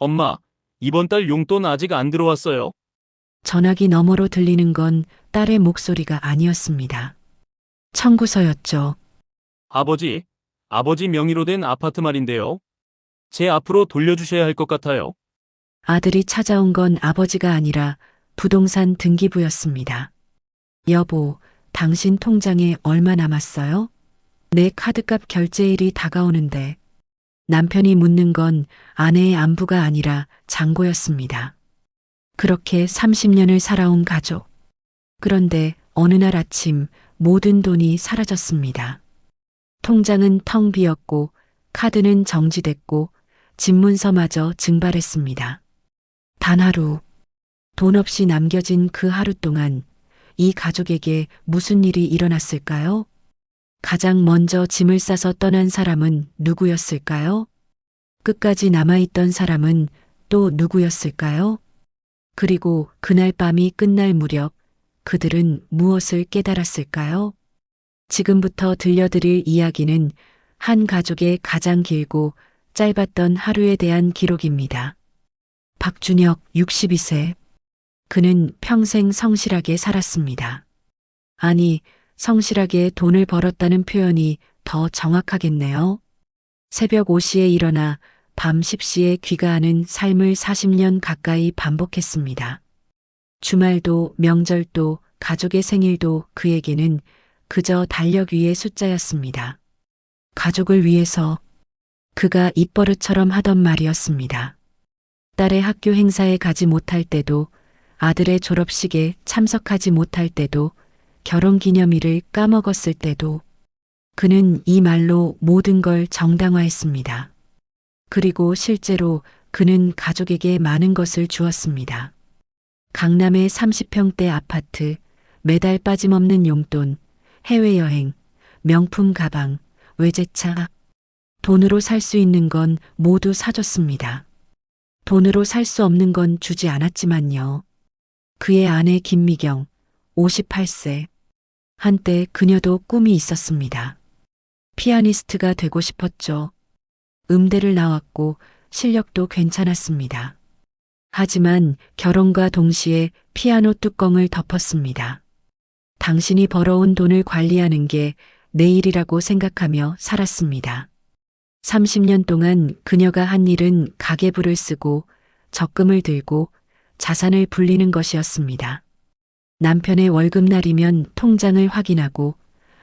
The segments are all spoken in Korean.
엄마, 이번 달 용돈 아직 안 들어왔어요. 전화기 너머로 들리는 건 딸의 목소리가 아니었습니다. 청구서였죠. 아버지 명의로 된 아파트 말인데요. 제 앞으로 돌려주셔야 할 것 같아요. 아들이 찾아온 건 아버지가 아니라 부동산 등기부였습니다. 여보, 당신 통장에 얼마 남았어요? 내 카드값 결제일이 다가오는데. 남편이 묻는 건 아내의 안부가 아니라 장고였습니다. 그렇게 30년을 살아온 가족. 그런데 어느 날 아침 모든 돈이 사라졌습니다. 통장은 텅 비었고 카드는 정지됐고 집문서마저 증발했습니다. 단 하루, 돈 없이 남겨진 그 하루 동안 이 가족에게 무슨 일이 일어났을까요? 가장 먼저 짐을 싸서 떠난 사람은 누구였을까요? 끝까지 남아있던 사람은 또 누구였을까요? 그리고 그날 밤이 끝날 무렵 그들은 무엇을 깨달았을까요? 지금부터 들려드릴 이야기는 한 가족의 가장 길고 짧았던 하루에 대한 기록입니다. 박준혁 62세. 그는 평생 성실하게 살았습니다. 아니, 성실하게 돈을 벌었다는 표현이 더 정확하겠네요. 새벽 5시에 일어나 밤 10시에 귀가하는 삶을 40년 가까이 반복했습니다. 주말도 명절도 가족의 생일도 그에게는 그저 달력 위의 숫자였습니다. 가족을 위해서 그가 입버릇처럼 하던 말이었습니다. 딸의 학교 행사에 가지 못할 때도, 아들의 졸업식에 참석하지 못할 때도, 결혼기념일을 까먹었을 때도 그는 이 말로 모든 걸 정당화했습니다. 그리고 실제로 그는 가족에게 많은 것을 주었습니다. 강남의 30평대 아파트, 매달 빠짐없는 용돈, 해외여행, 명품 가방, 외제차. 돈으로 살 수 있는 건 모두 사줬습니다. 돈으로 살 수 없는 건 주지 않았지만요. 그의 아내 김미경, 58세. 한때 그녀도 꿈이 있었습니다. 피아니스트가 되고 싶었죠. 음대를 나왔고 실력도 괜찮았습니다. 하지만 결혼과 동시에 피아노 뚜껑을 덮었습니다. 당신이 벌어온 돈을 관리하는 게 내 일이라고 생각하며 살았습니다. 30년 동안 그녀가 한 일은 가계부를 쓰고 적금을 들고 자산을 불리는 것이었습니다. 남편의 월급날이면 통장을 확인하고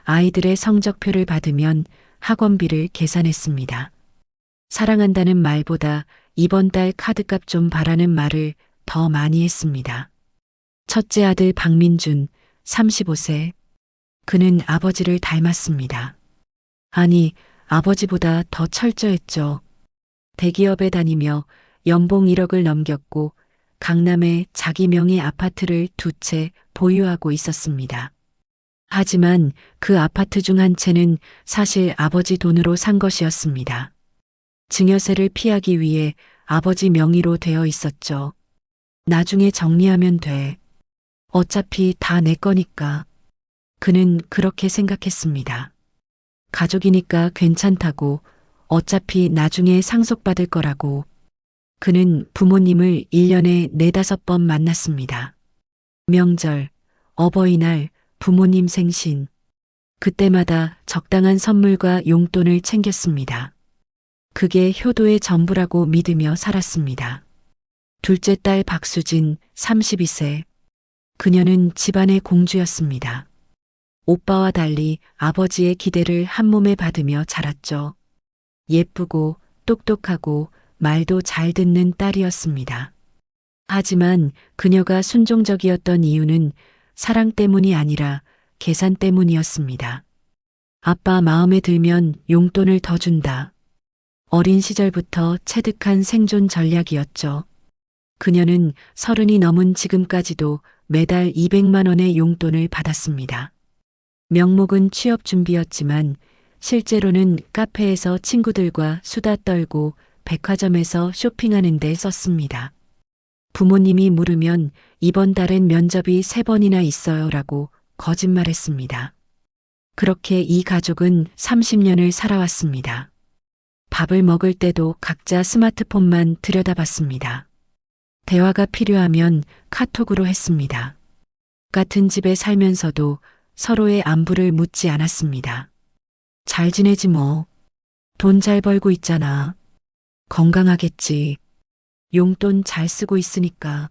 아이들의 성적표를 받으면 학원비를 계산했습니다. 사랑한다는 말보다 이번 달 카드값 좀 봐라는 말을 더 많이 했습니다. 첫째 아들 박민준, 35세. 그는 아버지를 닮았습니다. 아니, 아버지보다 더 철저했죠. 대기업에 다니며 연봉 1억을 넘겼고 강남에 자기 명의 아파트를 2채 보유하고 있었습니다. 하지만 그 아파트 중 한 채는 사실 아버지 돈으로 산 것이었습니다. 증여세를 피하기 위해 아버지 명의로 되어 있었죠. 나중에 정리하면 돼. 어차피 다 내 거니까. 그는 그렇게 생각했습니다. 가족이니까 괜찮다고, 어차피 나중에 상속받을 거라고. 그는 부모님을 1년에 4~5번 만났습니다. 명절, 어버이날, 부모님 생신. 그때마다 적당한 선물과 용돈을 챙겼습니다. 그게 효도의 전부라고 믿으며 살았습니다. 둘째 딸 박수진, 32세. 그녀는 집안의 공주였습니다. 오빠와 달리 아버지의 기대를 한몸에 받으며 자랐죠. 예쁘고 똑똑하고 말도 잘 듣는 딸이었습니다. 하지만 그녀가 순종적이었던 이유는 사랑 때문이 아니라 계산 때문이었습니다. 아빠 마음에 들면 용돈을 더 준다. 어린 시절부터 체득한 생존 전략이었죠. 그녀는 30이 넘은 지금까지도 매달 200만 원의 용돈을 받았습니다. 명목은 취업 준비였지만 실제로는 카페에서 친구들과 수다 떨고 백화점에서 쇼핑하는 데 썼습니다. 부모님이 물으면 이번 달엔 면접이 3번이나 있어요 라고 거짓말했습니다. 그렇게 이 가족은 30년을 살아왔습니다. 밥을 먹을 때도 각자 스마트폰만 들여다봤습니다. 대화가 필요하면 카톡으로 했습니다. 같은 집에 살면서도 서로의 안부를 묻지 않았습니다. 잘 지내지 뭐. 돈 잘 벌고 있잖아. 건강하겠지. 용돈 잘 쓰고 있으니까.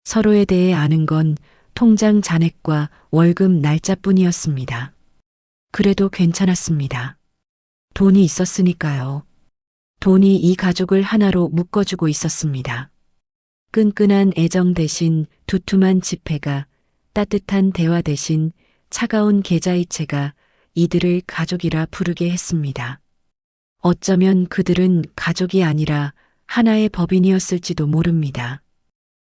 서로에 대해 아는 건 통장 잔액과 월급 날짜뿐이었습니다. 그래도 괜찮았습니다. 돈이 있었으니까요. 돈이 이 가족을 하나로 묶어주고 있었습니다. 끈끈한 애정 대신 두툼한 지폐가, 따뜻한 대화 대신 차가운 계좌이체가 이들을 가족이라 부르게 했습니다. 어쩌면 그들은 가족이 아니라 하나의 법인이었을지도 모릅니다.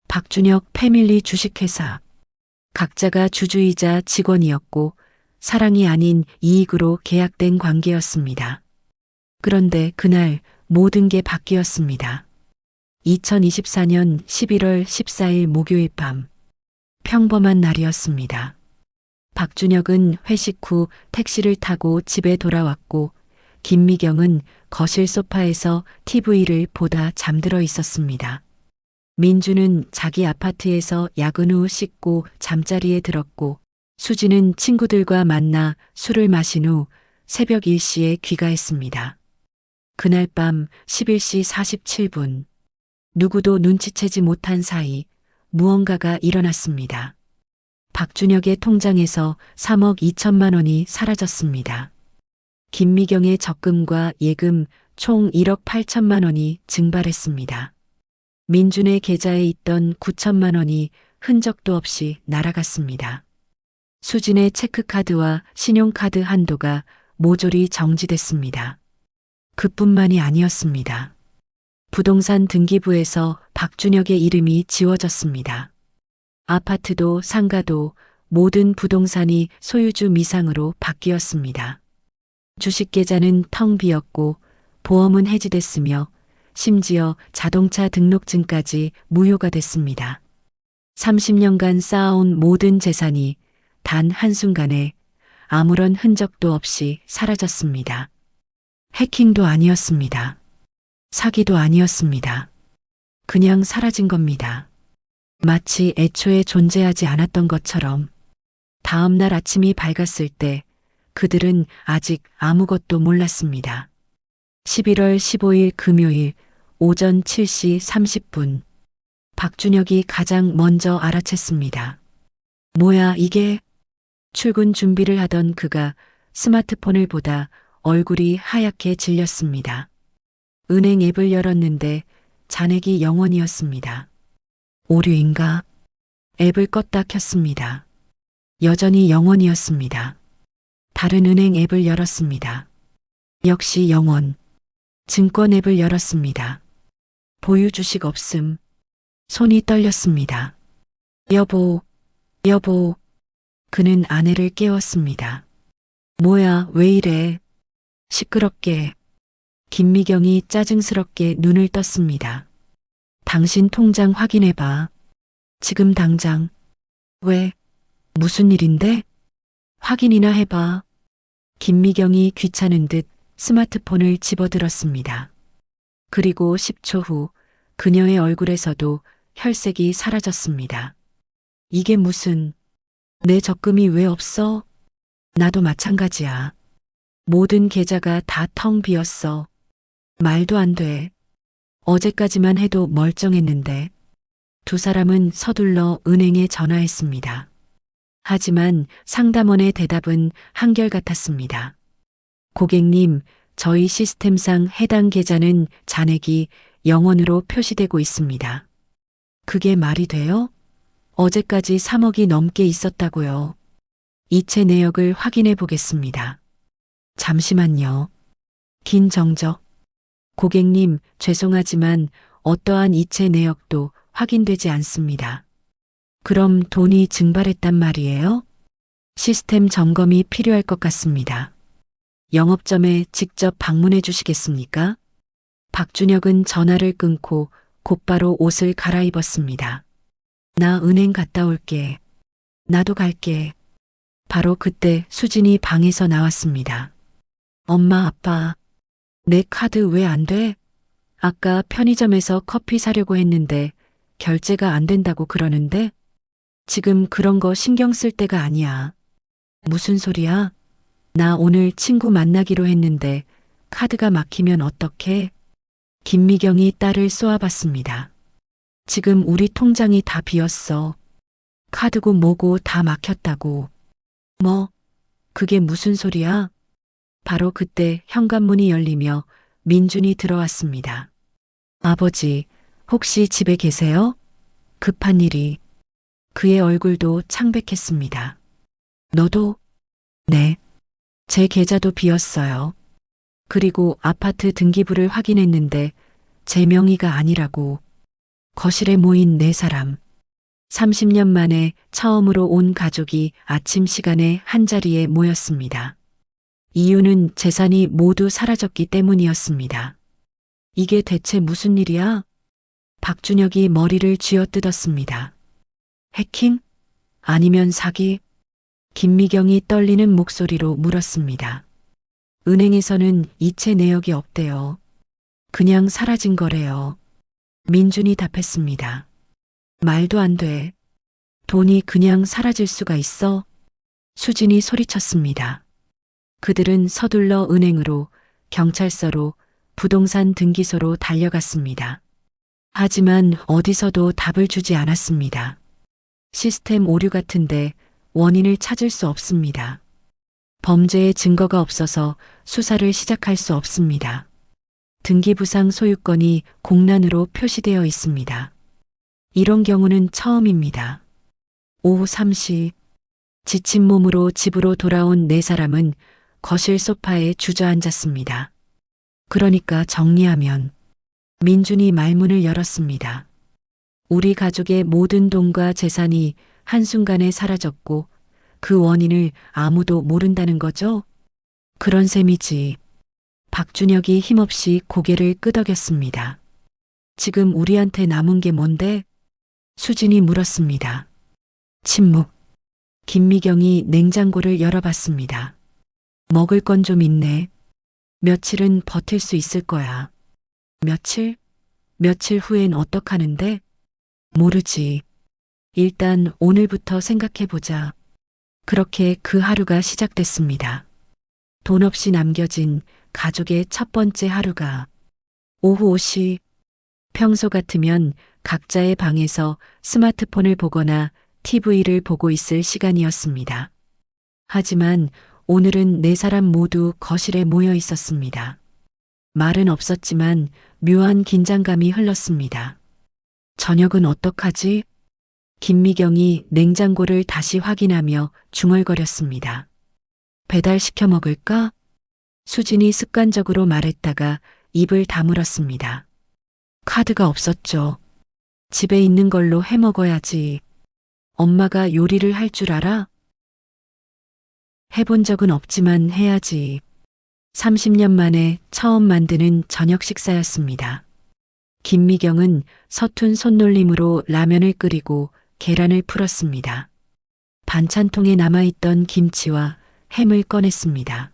박준혁 패밀리 주식회사. 각자가 주주이자 직원이었고 사랑이 아닌 이익으로 계약된 관계였습니다. 그런데 그날 모든 게 바뀌었습니다. 2024년 11월 14일 목요일 밤. 평범한 날이었습니다. 박준혁은 회식 후 택시를 타고 집에 돌아왔고 김미경은 거실 소파에서 TV를 보다 잠들어 있었습니다. 민주는 자기 아파트에서 야근 후 씻고 잠자리에 들었고 수지는 친구들과 만나 술을 마신 후 새벽 1시에 귀가했습니다. 그날 밤 11시 47분. 누구도 눈치채지 못한 사이 무언가가 일어났습니다. 박준혁의 통장에서 3억 2천만 원이 사라졌습니다. 김미경의 적금과 예금 총 1억 8천만 원이 증발했습니다. 민준의 계좌에 있던 9천만 원이 흔적도 없이 날아갔습니다. 수진의 체크카드와 신용카드 한도가 모조리 정지됐습니다. 그뿐만이 아니었습니다. 부동산 등기부에서 박준혁의 이름이 지워졌습니다. 아파트도 상가도 모든 부동산이 소유주 미상으로 바뀌었습니다. 주식계좌는 텅 비었고 보험은 해지됐으며 심지어 자동차 등록증까지 무효가 됐습니다. 30년간 쌓아온 모든 재산이 단 한순간에 아무런 흔적도 없이 사라졌습니다. 해킹도 아니었습니다. 사기도 아니었습니다. 그냥 사라진 겁니다. 마치 애초에 존재하지 않았던 것처럼. 다음 날 아침이 밝았을 때 그들은 아직 아무것도 몰랐습니다. 11월 15일 금요일 오전 7시 30분. 박준혁이 가장 먼저 알아챘습니다. 뭐야 이게? 출근 준비를 하던 그가 스마트폰을 보다 얼굴이 하얗게 질렸습니다. 은행 앱을 열었는데 잔액이 0원이었습니다. 오류인가? 앱을 껐다 켰습니다. 여전히 0원이었습니다. 다른 은행 앱을 열었습니다. 역시 0원. 증권 앱을 열었습니다. 보유 주식 없음. 손이 떨렸습니다. 여보, 여보. 그는 아내를 깨웠습니다. 뭐야, 왜 이래? 시끄럽게. 김미경이 짜증스럽게 눈을 떴습니다. 당신 통장 확인해봐. 지금 당장. 왜? 무슨 일인데? 확인이나 해봐. 김미경이 귀찮은 듯 스마트폰을 집어들었습니다. 그리고 10초 후 그녀의 얼굴에서도 혈색이 사라졌습니다. 이게 무슨... 내 적금이 왜 없어? 나도 마찬가지야. 모든 계좌가 다 텅 비었어. 말도 안 돼. 어제까지만 해도 멀쩡했는데. 두 사람은 서둘러 은행에 전화했습니다. 하지만 상담원의 대답은 한결같았습니다. 고객님, 저희 시스템상 해당 계좌는 잔액이 0원으로 표시되고 있습니다. 그게 말이 돼요? 어제까지 3억이 넘게 있었다고요. 이체 내역을 확인해 보겠습니다. 잠시만요. 긴 정적. 고객님, 죄송하지만 어떠한 이체 내역도 확인되지 않습니다. 그럼 돈이 증발했단 말이에요? 시스템 점검이 필요할 것 같습니다. 영업점에 직접 방문해 주시겠습니까? 박준혁은 전화를 끊고 곧바로 옷을 갈아입었습니다. 나 은행 갔다 올게. 나도 갈게. 바로 그때 수진이 방에서 나왔습니다. 엄마, 아빠. 내 카드 왜 안 돼? 아까 편의점에서 커피 사려고 했는데 결제가 안 된다고 그러는데? 지금 그런 거 신경 쓸 때가 아니야. 무슨 소리야? 나 오늘 친구 만나기로 했는데 카드가 막히면 어떡해? 김미경이 딸을 쏘아봤습니다. 지금 우리 통장이 다 비었어. 카드고 뭐고 다 막혔다고. 뭐? 그게 무슨 소리야? 바로 그때 현관문이 열리며 민준이 들어왔습니다. 아버지, 혹시 집에 계세요? 급한 일이. 그의 얼굴도 창백했습니다. 너도? 네. 제 계좌도 비었어요. 그리고 아파트 등기부를 확인했는데 제 명의가 아니라고. 거실에 모인 네 사람. 30년 만에 처음으로 온 가족이 아침 시간에 한자리에 모였습니다. 이유는 재산이 모두 사라졌기 때문이었습니다. 이게 대체 무슨 일이야? 박준혁이 머리를 쥐어뜯었습니다. 해킹? 아니면 사기? 김미경이 떨리는 목소리로 물었습니다. 은행에서는 이체 내역이 없대요. 그냥 사라진 거래요. 민준이 답했습니다. 말도 안 돼. 돈이 그냥 사라질 수가 있어? 수진이 소리쳤습니다. 그들은 서둘러 은행으로, 경찰서로, 부동산 등기소로 달려갔습니다. 하지만 어디서도 답을 주지 않았습니다. 시스템 오류 같은데 원인을 찾을 수 없습니다. 범죄의 증거가 없어서 수사를 시작할 수 없습니다. 등기부상 소유권이 공란으로 표시되어 있습니다. 이런 경우는 처음입니다. 오후 3시 지친 몸으로 집으로 돌아온 네 사람은 거실 소파에 주저앉았습니다. 그러니까 정리하면 민준이 말문을 열었습니다. 우리 가족의 모든 돈과 재산이 한순간에 사라졌고 그 원인을 아무도 모른다는 거죠? 그런 셈이지. 박준혁이 힘없이 고개를 끄덕였습니다. 지금 우리한테 남은 게 뭔데? 수진이 물었습니다. 침묵. 김미경이 냉장고를 열어봤습니다. 먹을 건 좀 있네. 며칠은 버틸 수 있을 거야. 며칠? 며칠 후엔 어떡하는데? 모르지. 일단 오늘부터 생각해보자. 그렇게 그 하루가 시작됐습니다. 돈 없이 남겨진 가족의 첫 번째 하루가 오후 5시. 평소 같으면 각자의 방에서 스마트폰을 보거나 TV를 보고 있을 시간이었습니다. 하지만 오늘은 네 사람 모두 거실에 모여 있었습니다. 말은 없었지만 묘한 긴장감이 흘렀습니다. 저녁은 어떡하지? 김미경이 냉장고를 다시 확인하며 중얼거렸습니다. 배달시켜 먹을까? 수진이 습관적으로 말했다가 입을 다물었습니다. 카드가 없었죠. 집에 있는 걸로 해 먹어야지. 엄마가 요리를 할 줄 알아? 해본 적은 없지만 해야지. 30년 만에 처음 만드는 저녁 식사였습니다. 김미경은 서툰 손놀림으로 라면을 끓이고 계란을 풀었습니다. 반찬통에 남아있던 김치와 햄을 꺼냈습니다.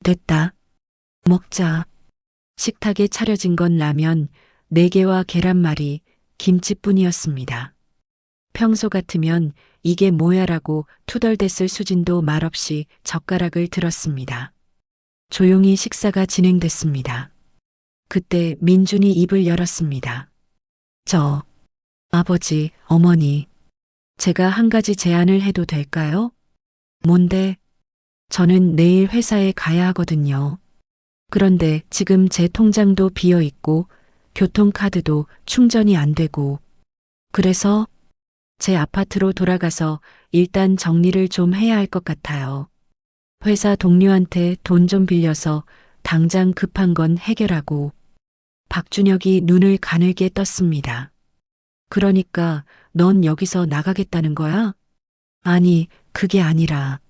됐다. 먹자. 식탁에 차려진 건 라면 4개와 계란말이, 김치뿐이었습니다. 평소 같으면 이게 뭐야라고 투덜댔을 수진도 말없이 젓가락을 들었습니다. 조용히 식사가 진행됐습니다. 그때 민준이 입을 열었습니다. 아버지, 어머니, 제가 한 가지 제안을 해도 될까요? 뭔데? 저는 내일 회사에 가야 하거든요. 그런데 지금 제 통장도 비어 있고 교통카드도 충전이 안 되고 그래서 제 아파트로 돌아가서 일단 정리를 좀 해야 할 것 같아요. 회사 동료한테 돈 좀 빌려서 당장 급한 건 해결하고. 박준혁이 눈을 가늘게 떴습니다. 그러니까 넌 여기서 나가겠다는 거야? 아니, 그게 아니라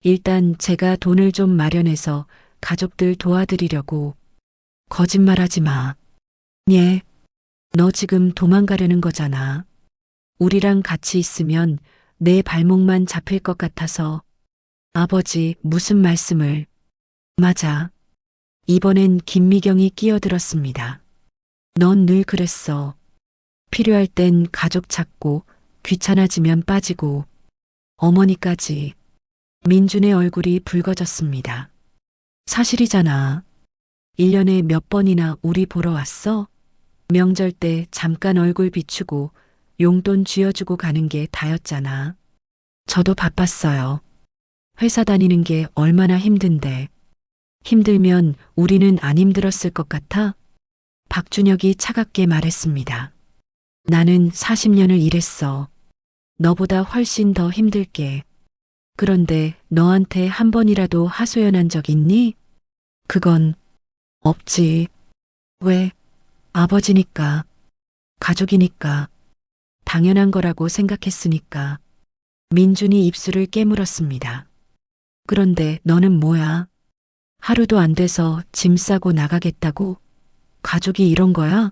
일단 제가 돈을 좀 마련해서 가족들 도와드리려고. 거짓말하지 마. 예. 너 지금 도망가려는 거잖아. 우리랑 같이 있으면 내 발목만 잡힐 것 같아서. 아버지, 무슨 말씀을. 맞아. 이번엔 김미경이 끼어들었습니다. 넌 늘 그랬어. 필요할 땐 가족 찾고 귀찮아지면 빠지고 어머니까지. 민준의 얼굴이 붉어졌습니다. 사실이잖아. 1년에 몇 번이나 우리 보러 왔어? 명절 때 잠깐 얼굴 비추고 용돈 쥐어주고 가는 게 다였잖아. 저도 바빴어요. 회사 다니는 게 얼마나 힘든데. 힘들면 우리는 안 힘들었을 것 같아? 박준혁이 차갑게 말했습니다. 나는 40년을 일했어. 너보다 훨씬 더 힘들게. 그런데 너한테 한 번이라도 하소연한 적 있니? 그건 없지. 왜? 아버지니까. 가족이니까. 당연한 거라고 생각했으니까. 민준이 입술을 깨물었습니다. 그런데 너는 뭐야? 하루도 안 돼서 짐 싸고 나가겠다고? 가족이 이런 거야?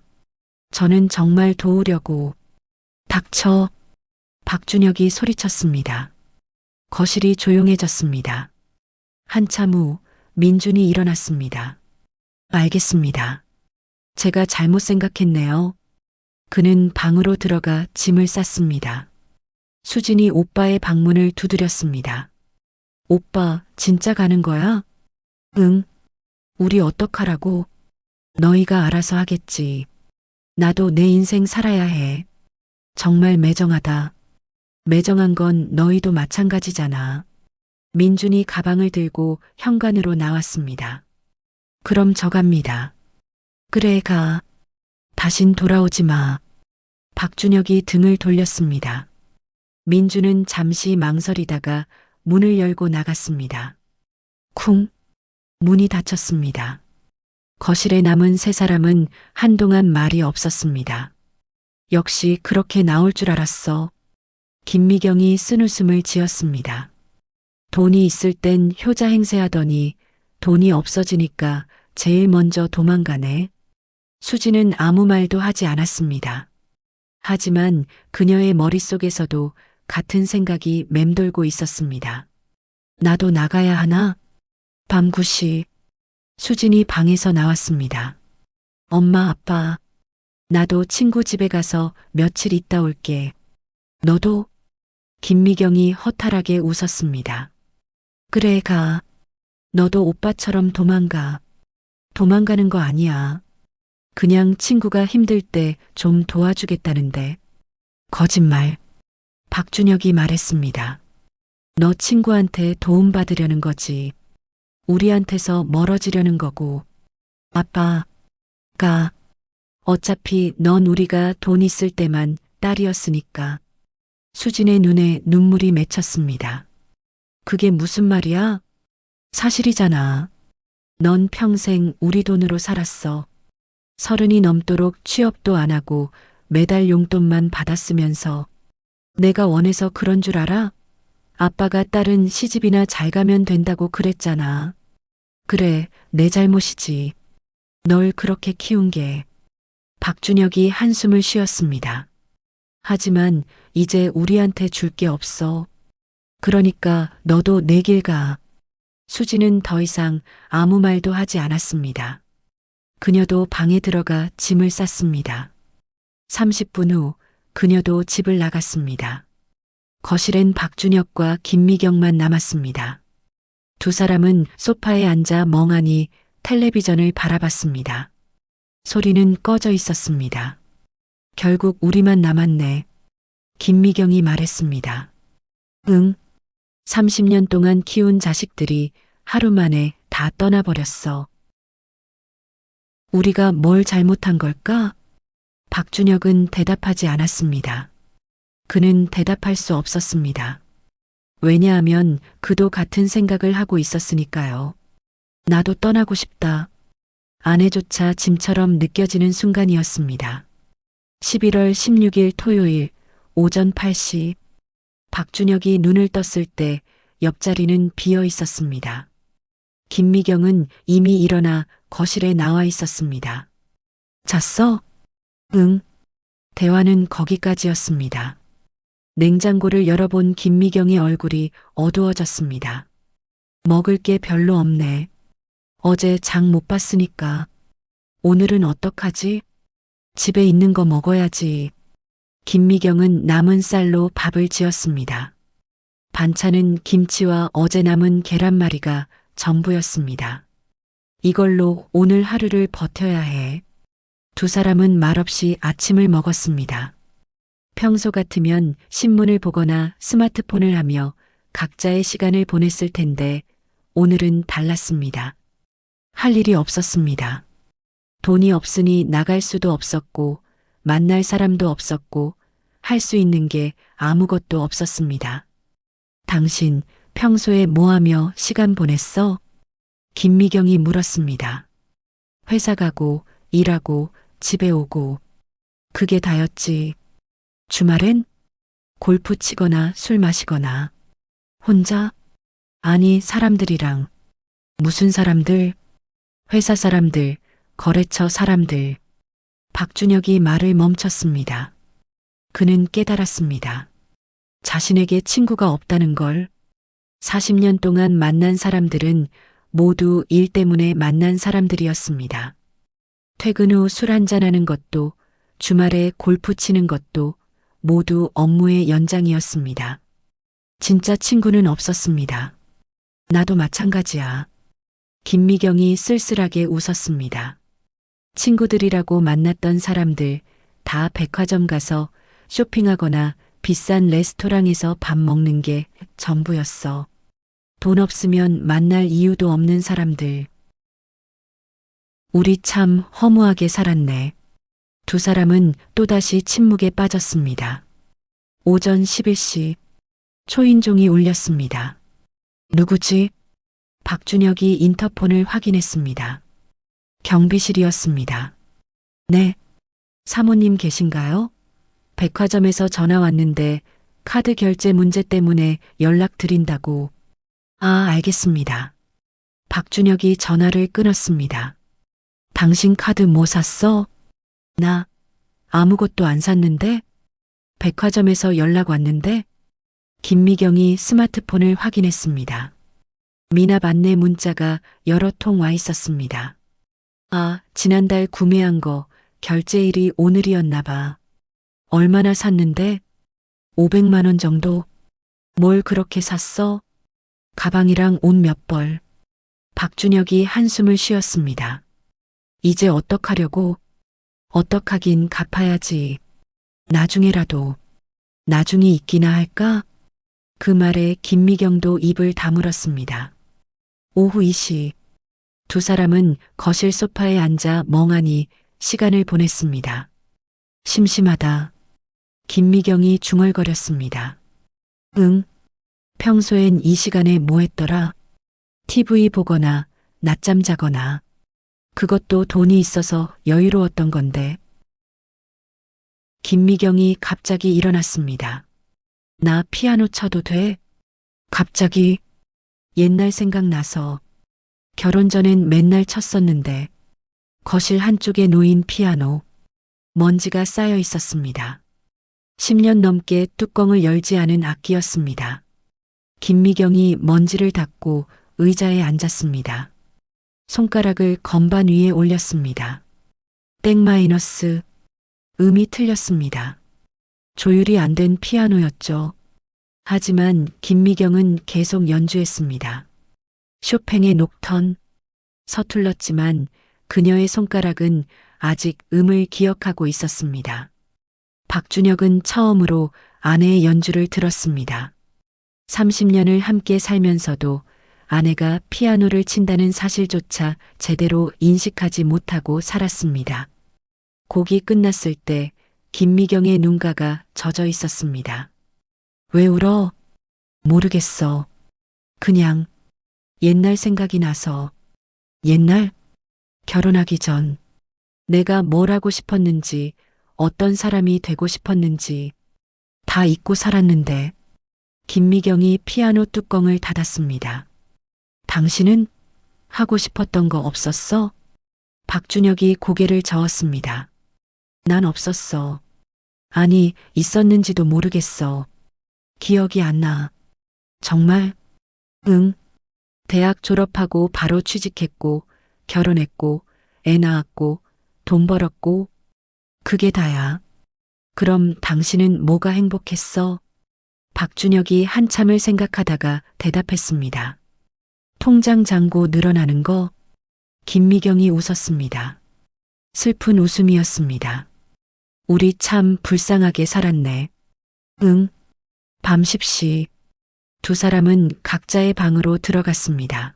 저는 정말 도우려고. 닥쳐. 박준혁이 소리쳤습니다. 거실이 조용해졌습니다. 한참 후 민준이 일어났습니다. 알겠습니다. 제가 잘못 생각했네요. 그는 방으로 들어가 짐을 쌌습니다. 수진이 오빠의 방문을 두드렸습니다. 오빠, 진짜 가는 거야? 응. 우리 어떡하라고? 너희가 알아서 하겠지. 나도 내 인생 살아야 해. 정말 매정하다. 매정한 건 너희도 마찬가지잖아. 민준이 가방을 들고 현관으로 나왔습니다. 그럼 저 갑니다. 그래, 가. 다신 돌아오지 마. 박준혁이 등을 돌렸습니다. 민준은 잠시 망설이다가 문을 열고 나갔습니다. 쿵. 문이 닫혔습니다. 거실에 남은 세 사람은 한동안 말이 없었습니다. 역시 그렇게 나올 줄 알았어. 김미경이 쓴웃음을 지었습니다. 돈이 있을 땐 효자 행세하더니 돈이 없어지니까 제일 먼저 도망가네. 수지는 아무 말도 하지 않았습니다. 하지만 그녀의 머릿속에서도 같은 생각이 맴돌고 있었습니다. 나도 나가야 하나? 밤 9시. 수진이 방에서 나왔습니다. 엄마, 아빠. 나도 친구 집에 가서 며칠 있다 올게. 너도? 김미경이 허탈하게 웃었습니다. 그래, 가. 너도 오빠처럼 도망가. 도망가는 거 아니야. 그냥 친구가 힘들 때 좀 도와주겠다는데. 거짓말. 박준혁이 말했습니다. 너 친구한테 도움받으려는 거지. 우리한테서 멀어지려는 거고. 아빠, 가. 어차피 넌 우리가 돈 있을 때만 딸이었으니까. 수진의 눈에 눈물이 맺혔습니다. 그게 무슨 말이야? 사실이잖아. 넌 평생 우리 돈으로 살았어. 30이 넘도록 취업도 안 하고 매달 용돈만 받았으면서 내가 원해서 그런 줄 알아? 아빠가 딸은 시집이나 잘 가면 된다고 그랬잖아. 그래, 내 잘못이지. 널 그렇게 키운 게. 박준혁이 한숨을 쉬었습니다. 하지만 이제 우리한테 줄 게 없어. 그러니까 너도 내 길 가. 수지는 더 이상 아무 말도 하지 않았습니다. 그녀도 방에 들어가 짐을 쌌습니다. 30분 후 그녀도 집을 나갔습니다. 거실엔 박준혁과 김미경만 남았습니다. 두 사람은 소파에 앉아 멍하니 텔레비전을 바라봤습니다. 소리는 꺼져 있었습니다. 결국 우리만 남았네. 김미경이 말했습니다. 응. 30년 동안 키운 자식들이 하루 만에 다 떠나버렸어. 우리가 뭘 잘못한 걸까? 박준혁은 대답하지 않았습니다. 그는 대답할 수 없었습니다. 왜냐하면 그도 같은 생각을 하고 있었으니까요. 나도 떠나고 싶다. 아내조차 짐처럼 느껴지는 순간이었습니다. 11월 16일 토요일 오전 8시 박준혁이 눈을 떴을 때 옆자리는 비어 있었습니다. 김미경은 이미 일어나 거실에 나와 있었습니다. 잤어? 응. 대화는 거기까지였습니다. 냉장고를 열어본 김미경의 얼굴이 어두워졌습니다. 먹을 게 별로 없네. 어제 장 못 봤으니까. 오늘은 어떡하지? 집에 있는 거 먹어야지. 김미경은 남은 쌀로 밥을 지었습니다. 반찬은 김치와 어제 남은 계란말이가 전부였습니다. 이걸로 오늘 하루를 버텨야 해. 두 사람은 말없이 아침을 먹었습니다. 평소 같으면 신문을 보거나 스마트폰을 하며 각자의 시간을 보냈을 텐데 오늘은 달랐습니다. 할 일이 없었습니다. 돈이 없으니 나갈 수도 없었고 만날 사람도 없었고 할 수 있는 게 아무것도 없었습니다. 당신 평소에 뭐 하며 시간 보냈어? 김미경이 물었습니다. 회사 가고 일하고 집에 오고 그게 다였지. 주말엔 골프 치거나 술 마시거나 혼자? 아니 사람들이랑. 무슨 사람들? 회사 사람들, 거래처 사람들. 박준혁이 말을 멈췄습니다. 그는 깨달았습니다. 자신에게 친구가 없다는 걸. 40년 동안 만난 사람들은 모두 일 때문에 만난 사람들이었습니다. 퇴근 후 술 한잔하는 것도 주말에 골프 치는 것도 모두 업무의 연장이었습니다. 진짜 친구는 없었습니다. 나도 마찬가지야. 김미경이 쓸쓸하게 웃었습니다. 친구들이라고 만났던 사람들 다 백화점 가서 쇼핑하거나 비싼 레스토랑에서 밥 먹는 게 전부였어. 돈 없으면 만날 이유도 없는 사람들. 우리 참 허무하게 살았네. 두 사람은 또다시 침묵에 빠졌습니다. 오전 11시 초인종이 울렸습니다. 누구지? 박준혁이 인터폰을 확인했습니다. 경비실이었습니다. 네. 사모님 계신가요? 백화점에서 전화 왔는데 카드 결제 문제 때문에 연락드린다고. 아, 알겠습니다. 박준혁이 전화를 끊었습니다. 당신 카드 뭐 샀어? 나 아무것도 안 샀는데? 백화점에서 연락 왔는데? 김미경이 스마트폰을 확인했습니다. 미납 안내 문자가 여러 통 와 있었습니다. 아, 지난달 구매한 거 결제일이 오늘이었나 봐. 얼마나 샀는데? 500만 원 정도? 뭘 그렇게 샀어? 가방이랑 옷 몇 벌. 박준혁이 한숨을 쉬었습니다. 이제 어떡하려고? 어떡하긴 갚아야지. 나중에라도. 나중이 있기나 할까? 그 말에 김미경도 입을 다물었습니다. 오후 2시. 두 사람은 거실 소파에 앉아 멍하니 시간을 보냈습니다. 심심하다. 김미경이 중얼거렸습니다. 응. 평소엔 이 시간에 뭐 했더라? TV 보거나 낮잠 자거나. 그것도 돈이 있어서 여유로웠던 건데. 김미경이 갑자기 일어났습니다. 나 피아노 쳐도 돼? 갑자기 옛날 생각나서. 결혼 전엔 맨날 쳤었는데 거실 한쪽에 놓인 피아노. 먼지가 쌓여 있었습니다. 10년 넘게 뚜껑을 열지 않은 악기였습니다. 김미경이 먼지를 닦고 의자에 앉았습니다. 손가락을 건반 위에 올렸습니다. 땡 마이너스. 음이 틀렸습니다. 조율이 안 된 피아노였죠. 하지만 김미경은 계속 연주했습니다. 쇼팽의 녹턴. 서툴렀지만 그녀의 손가락은 아직 음을 기억하고 있었습니다. 박준혁은 처음으로 아내의 연주를 들었습니다. 30년을 함께 살면서도 아내가 피아노를 친다는 사실조차 제대로 인식하지 못하고 살았습니다. 곡이 끝났을 때 김미경의 눈가가 젖어 있었습니다. 왜 울어? 모르겠어. 그냥 옛날 생각이 나서. 옛날? 결혼하기 전 내가 뭘 하고 싶었는지, 어떤 사람이 되고 싶었는지 다 잊고 살았는데. 김미경이 피아노 뚜껑을 닫았습니다. 당신은 하고 싶었던 거 없었어? 박준혁이 고개를 저었습니다. 난 없었어. 아니, 있었는지도 모르겠어. 기억이 안 나. 정말? 응. 대학 졸업하고 바로 취직했고 결혼했고, 애 낳았고, 돈 벌었고, 그게 다야. 그럼 당신은 뭐가 행복했어? 박준혁이 한참을 생각하다가 대답했습니다. 통장 잔고 늘어나는 거. 김미경이 웃었습니다. 슬픈 웃음이었습니다. 우리 참 불쌍하게 살았네. 응. 밤 10시. 두 사람은 각자의 방으로 들어갔습니다.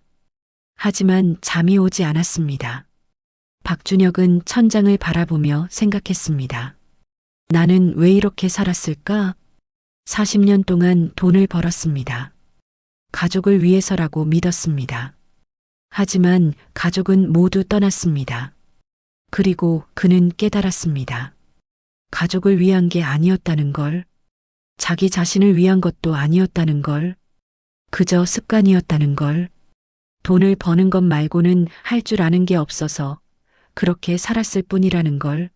하지만 잠이 오지 않았습니다. 박준혁은 천장을 바라보며 생각했습니다. 나는 왜 이렇게 살았을까? 40년 동안 돈을 벌었습니다. 가족을 위해서라고 믿었습니다. 하지만 가족은 모두 떠났습니다. 그리고 그는 깨달았습니다. 가족을 위한 게 아니었다는 걸, 자기 자신을 위한 것도 아니었다는 걸, 그저 습관이었다는 걸, 돈을 버는 것 말고는 할 줄 아는 게 없어서 그렇게 살았을 뿐이라는 걸.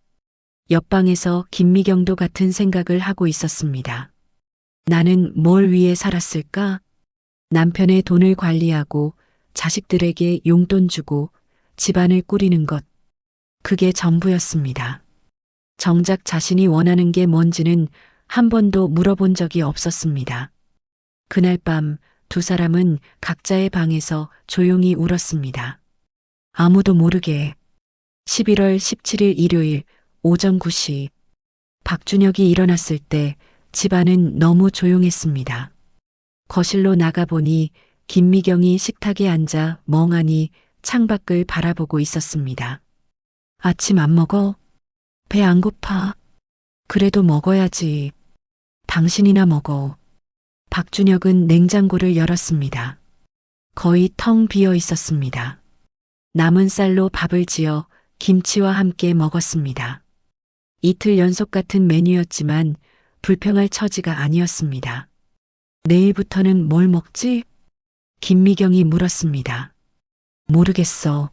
옆방에서 김미경도 같은 생각을 하고 있었습니다. 나는 뭘 위해 살았을까? 남편의 돈을 관리하고 자식들에게 용돈 주고 집안을 꾸리는 것. 그게 전부였습니다. 정작 자신이 원하는 게 뭔지는 한 번도 물어본 적이 없었습니다. 그날 밤 두 사람은 각자의 방에서 조용히 울었습니다. 아무도 모르게. 11월 17일 일요일 오전 9시. 박준혁이 일어났을 때 집안은 너무 조용했습니다. 거실로 나가보니 김미경이 식탁에 앉아 멍하니 창밖을 바라보고 있었습니다. 아침 안 먹어? 배 안 고파? 그래도 먹어야지. 당신이나 먹어. 박준혁은 냉장고를 열었습니다. 거의 텅 비어 있었습니다. 남은 쌀로 밥을 지어 김치와 함께 먹었습니다. 이틀 연속 같은 메뉴였지만 불평할 처지가 아니었습니다. 내일부터는 뭘 먹지? 김미경이 물었습니다. 모르겠어.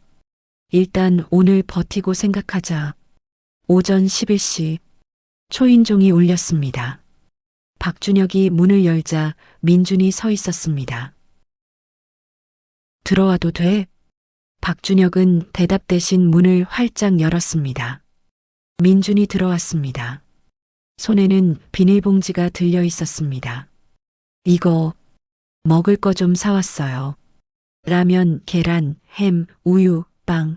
일단 오늘 버티고 생각하자. 오전 11시. 초인종이 울렸습니다. 박준혁이 문을 열자 민준이 서 있었습니다. 들어와도 돼? 박준혁은 대답 대신 문을 활짝 열었습니다. 민준이 들어왔습니다. 손에는 비닐봉지가 들려 있었습니다. 이거 먹을 거 좀 사왔어요. 라면, 계란, 햄, 우유, 빵.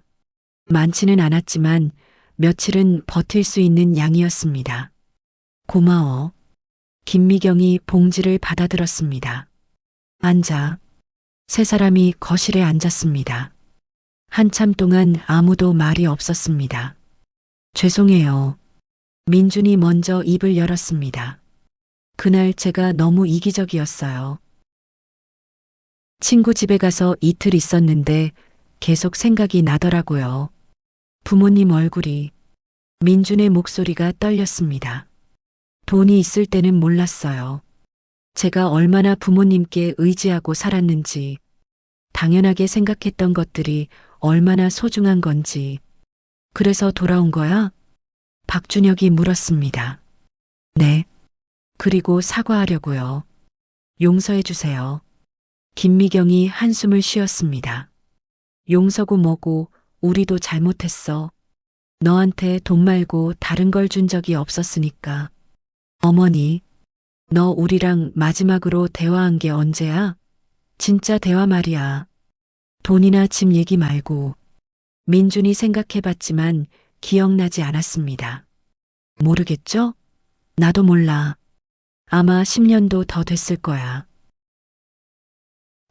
많지는 않았지만 며칠은 버틸 수 있는 양이었습니다. 고마워. 김미경이 봉지를 받아들었습니다. 앉아. 세 사람이 거실에 앉았습니다. 한참 동안 아무도 말이 없었습니다. 죄송해요. 민준이 먼저 입을 열었습니다. 그날 제가 너무 이기적이었어요. 친구 집에 가서 이틀 있었는데 계속 생각이 나더라고요. 부모님 얼굴이. 민준의 목소리가 떨렸습니다. 돈이 있을 때는 몰랐어요. 제가 얼마나 부모님께 의지하고 살았는지, 당연하게 생각했던 것들이 얼마나 소중한 건지. 그래서 돌아온 거야? 박준혁이 물었습니다. 네. 그리고 사과하려고요. 용서해 주세요. 김미경이 한숨을 쉬었습니다. 용서고 뭐고 우리도 잘못했어. 너한테 돈 말고 다른 걸 준 적이 없었으니까. 어머니, 너 우리랑 마지막으로 대화한 게 언제야? 진짜 대화 말이야. 돈이나 집 얘기 말고. 민준이 생각해봤지만 기억나지 않았습니다. 모르겠죠? 나도 몰라. 아마 10년도 더 됐을 거야.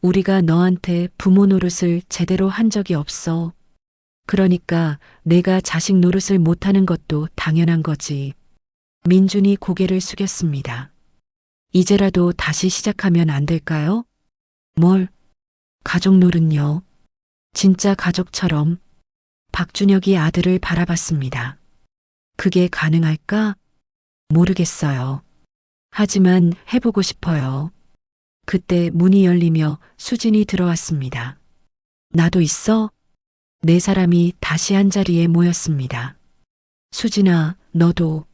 우리가 너한테 부모 노릇을 제대로 한 적이 없어. 그러니까 내가 자식 노릇을 못하는 것도 당연한 거지. 민준이 고개를 숙였습니다. 이제라도 다시 시작하면 안 될까요? 뭘? 가족 노릇요. 진짜 가족처럼. 박준혁이 아들을 바라봤습니다. 그게 가능할까? 모르겠어요. 하지만 해보고 싶어요. 그때 문이 열리며 수진이 들어왔습니다. 나도 있어? 네 사람이 다시 한자리에 모였습니다. 수진아, 너도.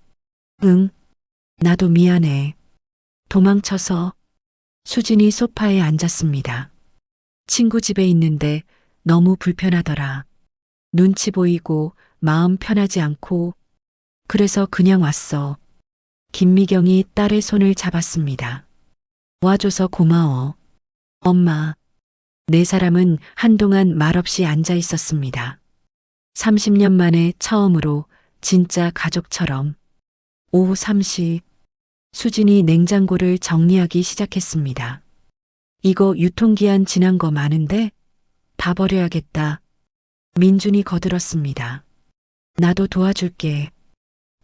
응, 나도 미안해. 도망쳐서. 수진이 소파에 앉았습니다. 친구 집에 있는데 너무 불편하더라. 눈치 보이고 마음 편하지 않고 그래서 그냥 왔어. 김미경이 딸의 손을 잡았습니다. 와줘서 고마워. 엄마. 네 사람은 한동안 말없이 앉아 있었습니다. 30년 만에 처음으로 진짜 가족처럼. 오후 3시 수진이 냉장고를 정리하기 시작했습니다. 이거 유통기한 지난 거 많은데 다 버려야겠다. 민준이 거들었습니다. 나도 도와줄게.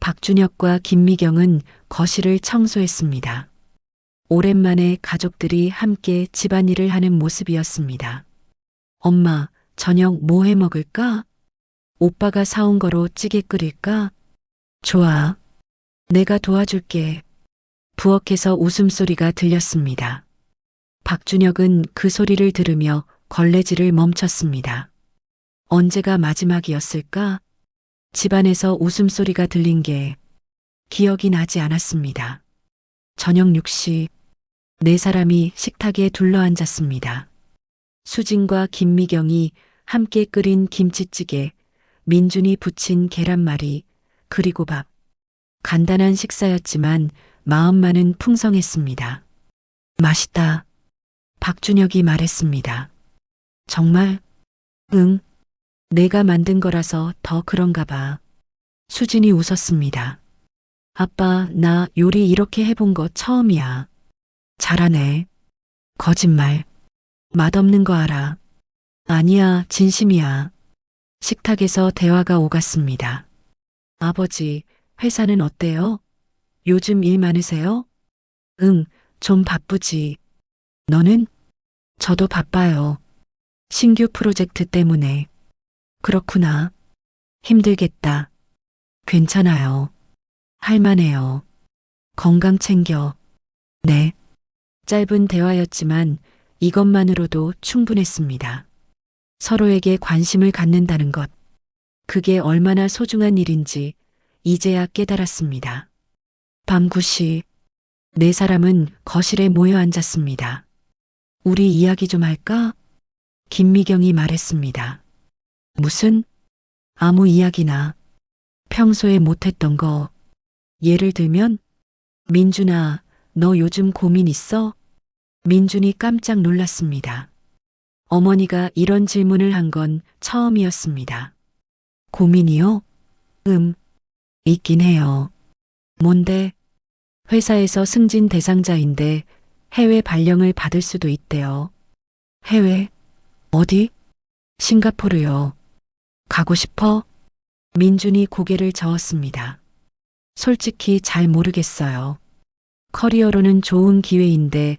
박준혁과 김미경은 거실을 청소했습니다. 오랜만에 가족들이 함께 집안일을 하는 모습이었습니다. 엄마, 저녁 뭐 해 먹을까? 오빠가 사온 거로 찌개 끓일까? 좋아. 내가 도와줄게. 부엌에서 웃음소리가 들렸습니다. 박준혁은 그 소리를 들으며 걸레질을 멈췄습니다. 언제가 마지막이었을까? 집안에서 웃음소리가 들린 게 기억이 나지 않았습니다. 저녁 6시 네 사람이 식탁에 둘러앉았습니다. 수진과 김미경이 함께 끓인 김치찌개, 민준이 부친 계란말이, 그리고 밥. 간단한 식사였지만 마음만은 풍성했습니다. 맛있다. 박준혁이 말했습니다. 정말? 응. 내가 만든 거라서 더 그런가 봐. 수진이 웃었습니다. 아빠, 나 요리 이렇게 해본 거 처음이야. 잘하네. 거짓말. 맛없는 거 알아. 아니야, 진심이야. 식탁에서 대화가 오갔습니다. 아버지, 회사는 어때요? 요즘 일 많으세요? 응, 좀 바쁘지. 너는? 저도 바빠요. 신규 프로젝트 때문에. 그렇구나. 힘들겠다. 괜찮아요. 할만해요. 건강 챙겨. 네. 짧은 대화였지만 이것만으로도 충분했습니다. 서로에게 관심을 갖는다는 것. 그게 얼마나 소중한 일인지 이제야 깨달았습니다. 밤 9시 네 사람은 거실에 모여 앉았습니다. 우리 이야기 좀 할까? 김미경이 말했습니다. 무슨? 아무 이야기나. 평소에 못했던 거. 예를 들면? 민준아, 너 요즘 고민 있어? 민준이 깜짝 놀랐습니다. 어머니가 이런 질문을 한 건 처음이었습니다. 고민이요? 있긴 해요. 뭔데? 회사에서 승진 대상자인데 해외 발령을 받을 수도 있대요. 해외? 어디? 싱가포르요. 가고 싶어? 민준이 고개를 저었습니다. 솔직히 잘 모르겠어요. 커리어로는 좋은 기회인데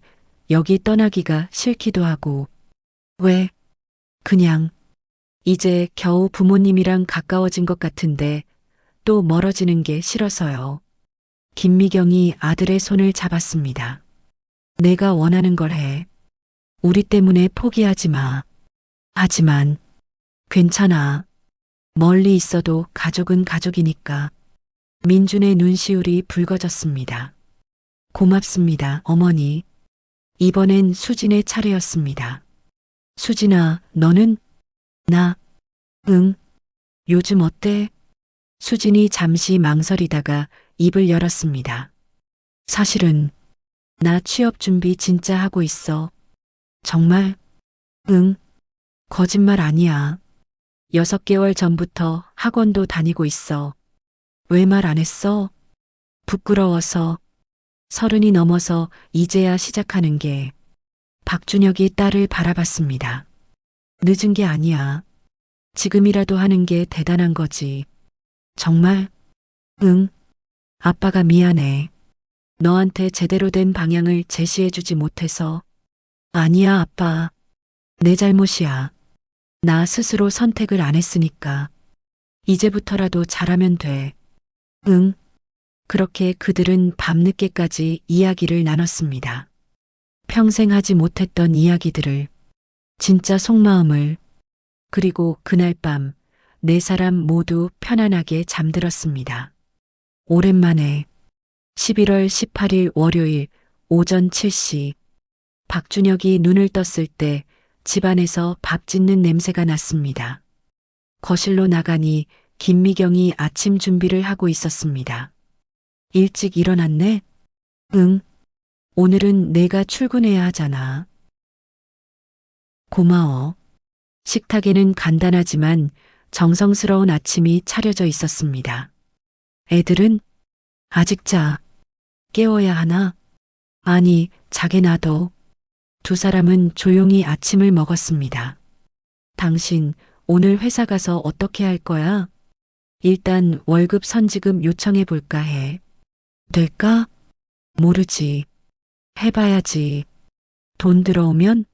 여기 떠나기가 싫기도 하고. 왜? 그냥 이제 겨우 부모님이랑 가까워진 것 같은데 또 멀어지는 게 싫어서요. 김미경이 아들의 손을 잡았습니다. 내가 원하는 걸 해. 우리 때문에 포기하지 마. 하지만 괜찮아. 멀리 있어도 가족은 가족이니까. 민준의 눈시울이 붉어졌습니다. 고맙습니다, 어머니. 이번엔 수진의 차례였습니다. 수진아, 너는? 나? 응. 요즘 어때? 수진이 잠시 망설이다가 입을 열었습니다. 사실은 나 취업 준비 진짜 하고 있어. 정말? 응. 거짓말 아니야. 6개월 전부터 학원도 다니고 있어. 왜 말 안 했어? 부끄러워서. 30이 넘어서 이제야 시작하는 게. 박준혁이 딸을 바라봤습니다. 늦은 게 아니야. 지금이라도 하는 게 대단한 거지. 정말? 응. 아빠가 미안해. 너한테 제대로 된 방향을 제시해주지 못해서. 아니야, 아빠. 내 잘못이야. 나 스스로 선택을 안 했으니까. 이제부터라도 잘하면 돼. 응. 그렇게 그들은 밤늦게까지 이야기를 나눴습니다. 평생 하지 못했던 이야기들을, 진짜 속마음을. 그리고 그날 밤 네 사람 모두 편안하게 잠들었습니다. 오랜만에 11월 18일 월요일 오전 7시 박준혁이 눈을 떴을 때 집안에서 밥 짓는 냄새가 났습니다. 거실로 나가니 김미경이 아침 준비를 하고 있었습니다. 일찍 일어났네? 응. 오늘은 내가 출근해야 하잖아. 고마워. 식탁에는 간단하지만 정성스러운 아침이 차려져 있었습니다. 애들은 아직 자. 깨워야 하나? 아니, 자게 놔둬. 두 사람은 조용히 아침을 먹었습니다. 당신 오늘 회사 가서 어떻게 할 거야? 일단 월급 선지급 요청해 볼까 해. 될까? 모르지. 해봐야지. 돈 들어오면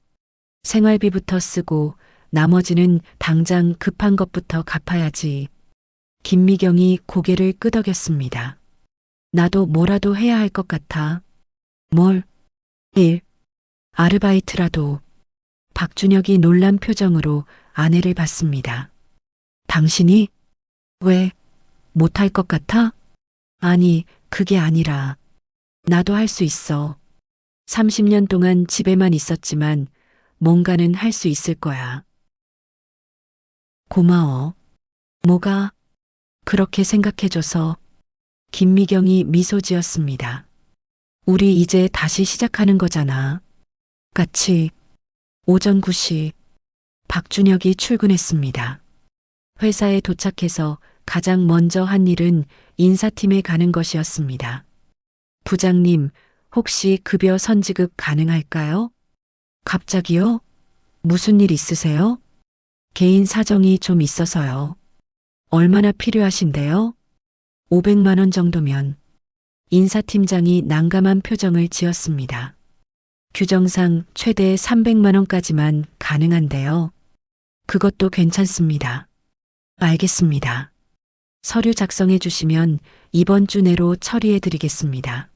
생활비부터 쓰고 나머지는 당장 급한 것부터 갚아야지. 김미경이 고개를 끄덕였습니다. 나도 뭐라도 해야 할 것 같아. 뭘? 일. 아르바이트라도. 박준혁이 놀란 표정으로 아내를 봤습니다. 당신이? 왜? 못할 것 같아? 아니, 그게 아니라. 나도 할 수 있어. 30년 동안 집에만 있었지만 뭔가는 할 수 있을 거야. 고마워. 뭐가? 그렇게 생각해줘서. 김미경이 미소 지었습니다. 우리 이제 다시 시작하는 거잖아. 같이. 오전 9시 박준혁이 출근했습니다. 회사에 도착해서 가장 먼저 한 일은 인사팀에 가는 것이었습니다. 부장님, 혹시 급여 선지급 가능할까요? 갑자기요? 무슨 일 있으세요? 개인 사정이 좀 있어서요. 얼마나 필요하신데요? 500만 원 정도면. 인사팀장이 난감한 표정을 지었습니다. 규정상 최대 300만 원까지만 가능한데요. 그것도 괜찮습니다. 알겠습니다. 서류 작성해 주시면 이번 주 내로 처리해 드리겠습니다.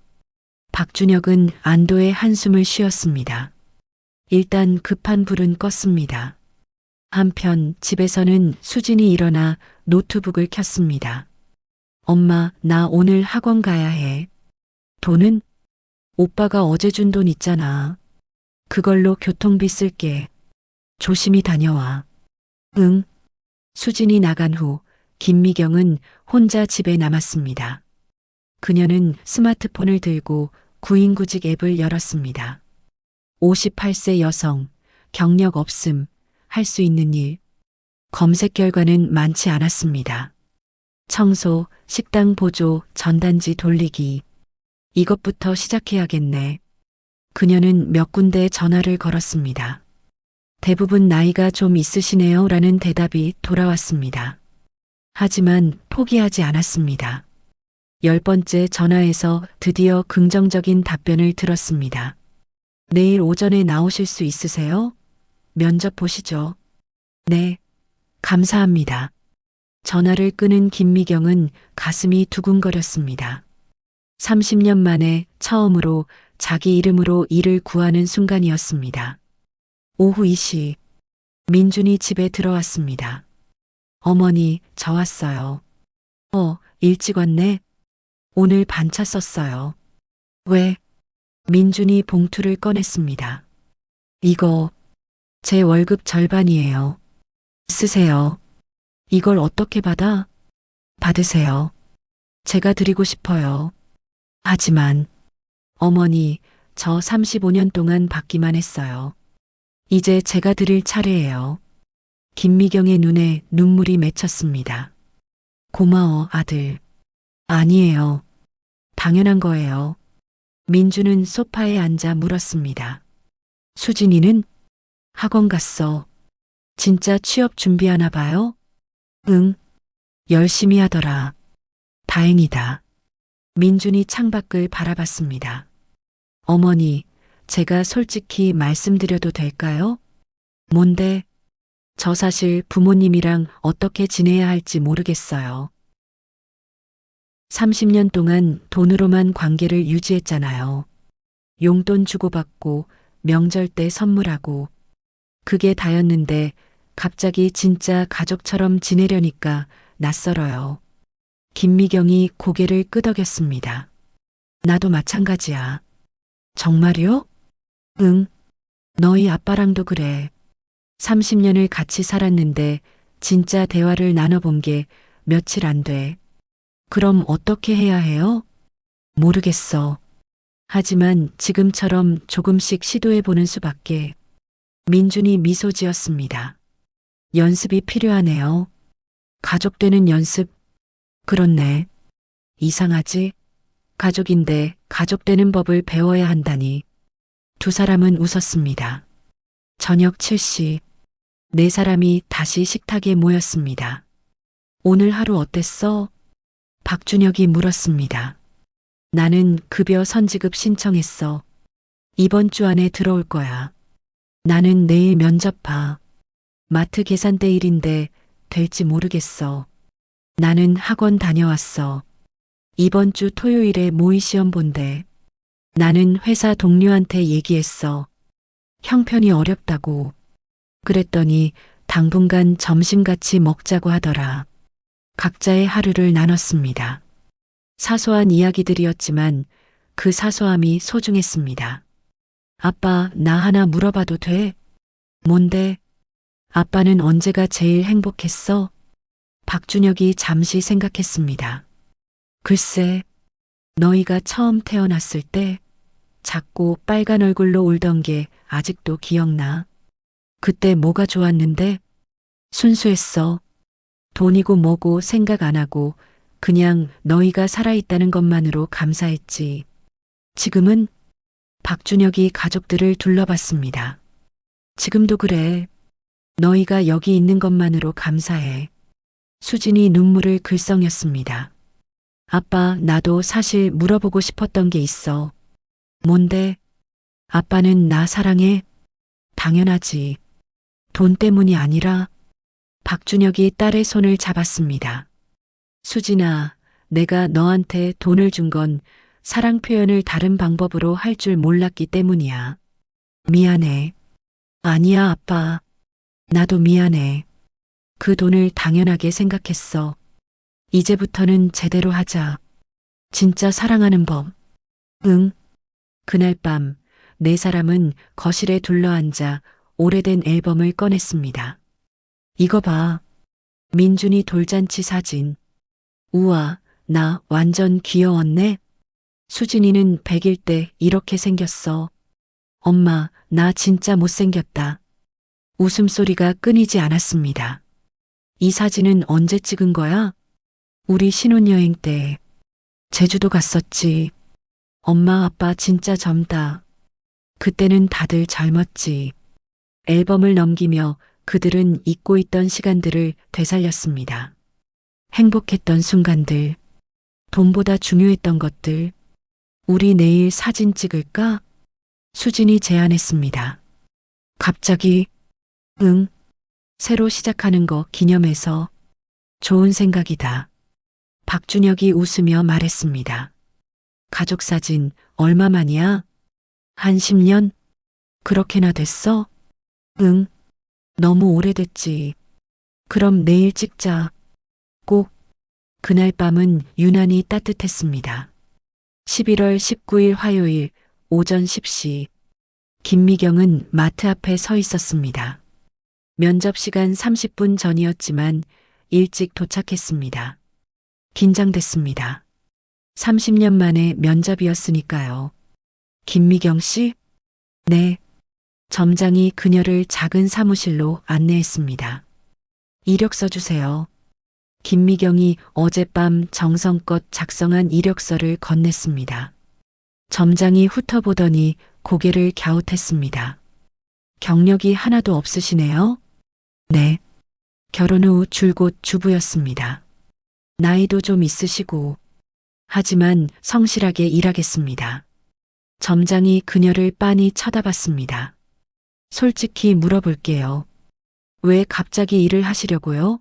박준혁은 안도의 한숨을 쉬었습니다. 일단 급한 불은 껐습니다. 한편 집에서는 수진이 일어나 노트북을 켰습니다. 엄마, 나 오늘 학원 가야 해. 돈은? 오빠가 어제 준 돈 있잖아. 그걸로 교통비 쓸게. 조심히 다녀와. 응. 수진이 나간 후 김미경은 혼자 집에 남았습니다. 그녀는 스마트폰을 들고 구인구직 앱을 열었습니다. 58세 여성, 경력 없음, 할 수 있는 일. 검색 결과는 많지 않았습니다. 청소, 식당 보조, 전단지 돌리기. 이것부터 시작해야겠네. 그녀는 몇 군데 전화를 걸었습니다. 대부분 나이가 좀 있으시네요 라는 대답이 돌아왔습니다. 하지만 포기하지 않았습니다. 10번째 전화에서 드디어 긍정적인 답변을 들었습니다. 내일 오전에 나오실 수 있으세요? 면접 보시죠. 네, 감사합니다. 전화를 끊은 김미경은 가슴이 두근거렸습니다. 30년 만에 처음으로 자기 이름으로 일을 구하는 순간이었습니다. 오후 2시, 민준이 집에 들어왔습니다. 어머니, 저 왔어요. 일찍 왔네. 오늘 반차 썼어요. 왜? 민준이 봉투를 꺼냈습니다. 이거, 제 월급 절반이에요. 쓰세요. 이걸 어떻게 받아? 받으세요. 제가 드리고 싶어요. 하지만, 어머니, 저 35년 동안 받기만 했어요. 이제 제가 드릴 차례예요. 김미경의 눈에 눈물이 맺혔습니다. 고마워, 아들. 아니에요. 당연한 거예요. 민주는 소파에 앉아 물었습니다. 수진이는? 학원 갔어. 진짜 취업 준비하나 봐요? 응. 열심히 하더라. 다행이다. 민준이 창밖을 바라봤습니다. 어머니, 제가 솔직히 말씀드려도 될까요? 뭔데? 저 사실 부모님이랑 어떻게 지내야 할지 모르겠어요. 30년 동안 돈으로만 관계를 유지했잖아요. 용돈 주고받고 명절 때 선물하고 그게 다였는데 갑자기 진짜 가족처럼 지내려니까 낯설어요. 김미경이 고개를 끄덕였습니다. 나도 마찬가지야. 정말요? 응. 너희 아빠랑도 그래. 30년을 같이 살았는데 진짜 대화를 나눠본 게 며칠 안 돼. 그럼 어떻게 해야 해요? 모르겠어. 하지만 지금처럼 조금씩 시도해보는 수밖에. 민준이 미소 지었습니다. 연습이 필요하네요. 가족 되는 연습. 그렇네. 이상하지? 가족인데 가족 되는 법을 배워야 한다니. 두 사람은 웃었습니다. 저녁 7시. 네 사람이 다시 식탁에 모였습니다. 오늘 하루 어땠어? 박준혁이 물었습니다. 나는 급여 선지급 신청했어. 이번 주 안에 들어올 거야. 나는 내일 면접 봐. 마트 계산대 일인데 될지 모르겠어. 나는 학원 다녀왔어. 이번 주 토요일에 모의 시험 본대. 나는 회사 동료한테 얘기했어. 형편이 어렵다고. 그랬더니 당분간 점심 같이 먹자고 하더라. 각자의 하루를 나눴습니다. 사소한 이야기들이었지만 그 사소함이 소중했습니다. 아빠, 나 하나 물어봐도 돼? 뭔데? 아빠는 언제가 제일 행복했어? 박준혁이 잠시 생각했습니다. 글쎄, 너희가 처음 태어났을 때 작고 빨간 얼굴로 울던 게 아직도 기억나. 그때 뭐가 좋았는데? 순수했어. 돈이고 뭐고 생각 안 하고 그냥 너희가 살아있다는 것만으로 감사했지. 지금은? 박준혁이 가족들을 둘러봤습니다. 지금도 그래. 너희가 여기 있는 것만으로 감사해. 수진이 눈물을 글썽였습니다. 아빠, 나도 사실 물어보고 싶었던 게 있어. 뭔데? 아빠는 나 사랑해? 당연하지. 돈 때문이 아니라. 박준혁이 딸의 손을 잡았습니다. 수진아, 내가 너한테 돈을 준 건 사랑 표현을 다른 방법으로 할 줄 몰랐기 때문이야. 미안해. 아니야, 아빠. 나도 미안해. 그 돈을 당연하게 생각했어. 이제부터는 제대로 하자. 진짜 사랑하는 법. 응. 그날 밤, 네 사람은 거실에 둘러앉아 오래된 앨범을 꺼냈습니다. 이거 봐. 민준이 돌잔치 사진. 우와, 나 완전 귀여웠네. 수진이는 100일 때 이렇게 생겼어. 엄마, 나 진짜 못생겼다. 웃음소리가 끊이지 않았습니다. 이 사진은 언제 찍은 거야? 우리 신혼여행 때. 제주도 갔었지. 엄마, 아빠 진짜 젊다. 그때는 다들 젊었지. 앨범을 넘기며 그들은 잊고 있던 시간들을 되살렸습니다. 행복했던 순간들, 돈보다 중요했던 것들. 우리 내일 사진 찍을까? 수진이 제안했습니다. 갑자기, 응, 새로 시작하는 거 기념해서. 좋은 생각이다. 박준혁이 웃으며 말했습니다. 가족 사진 얼마만이야? 한 10년? 그렇게나 됐어? 응, 너무 오래됐지. 그럼 내일 찍자. 꼭. 그날 밤은 유난히 따뜻했습니다. 11월 19일 화요일 오전 10시. 김미경은 마트 앞에 서 있었습니다. 면접 시간 30분 전이었지만 일찍 도착했습니다. 긴장됐습니다. 30년 만에 면접이었으니까요. 김미경 씨? 네. 점장이 그녀를 작은 사무실로 안내했습니다. 이력서 주세요. 김미경이 어젯밤 정성껏 작성한 이력서를 건넸습니다. 점장이 훑어보더니 고개를 갸웃했습니다. 경력이 하나도 없으시네요? 네. 결혼 후 줄곧 주부였습니다. 나이도 좀 있으시고. 하지만 성실하게 일하겠습니다. 점장이 그녀를 빤히 쳐다봤습니다. 솔직히 물어볼게요. 왜 갑자기 일을 하시려고요?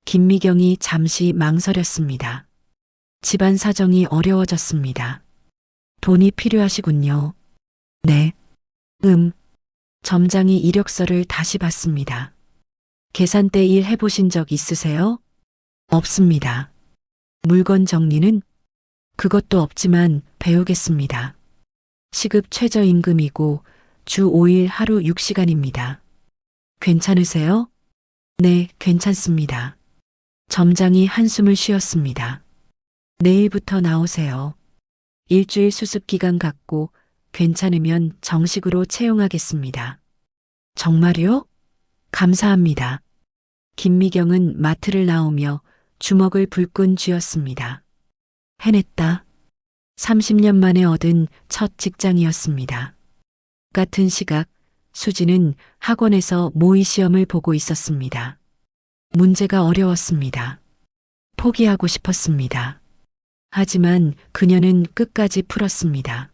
김미경이 잠시 망설였습니다. 집안 사정이 어려워졌습니다. 돈이 필요하시군요. 네. 점장이 이력서를 다시 봤습니다. 계산대 일 해보신 적 있으세요? 없습니다. 물건 정리는? 그것도 없지만 배우겠습니다. 시급 최저임금이고 주 5일 하루 6시간입니다. 괜찮으세요? 네, 괜찮습니다. 점장이 한숨을 쉬었습니다. 내일부터 나오세요. 일주일 수습 기간 갖고 괜찮으면 정식으로 채용하겠습니다. 정말요? 감사합니다. 김미경은 마트를 나오며 주먹을 불끈 쥐었습니다. 해냈다. 30년 만에 얻은 첫 직장이었습니다. 같은 시각 수지는 학원에서 모의 시험을 보고 있었습니다. 문제가 어려웠습니다. 포기하고 싶었습니다. 하지만 그녀는 끝까지 풀었습니다.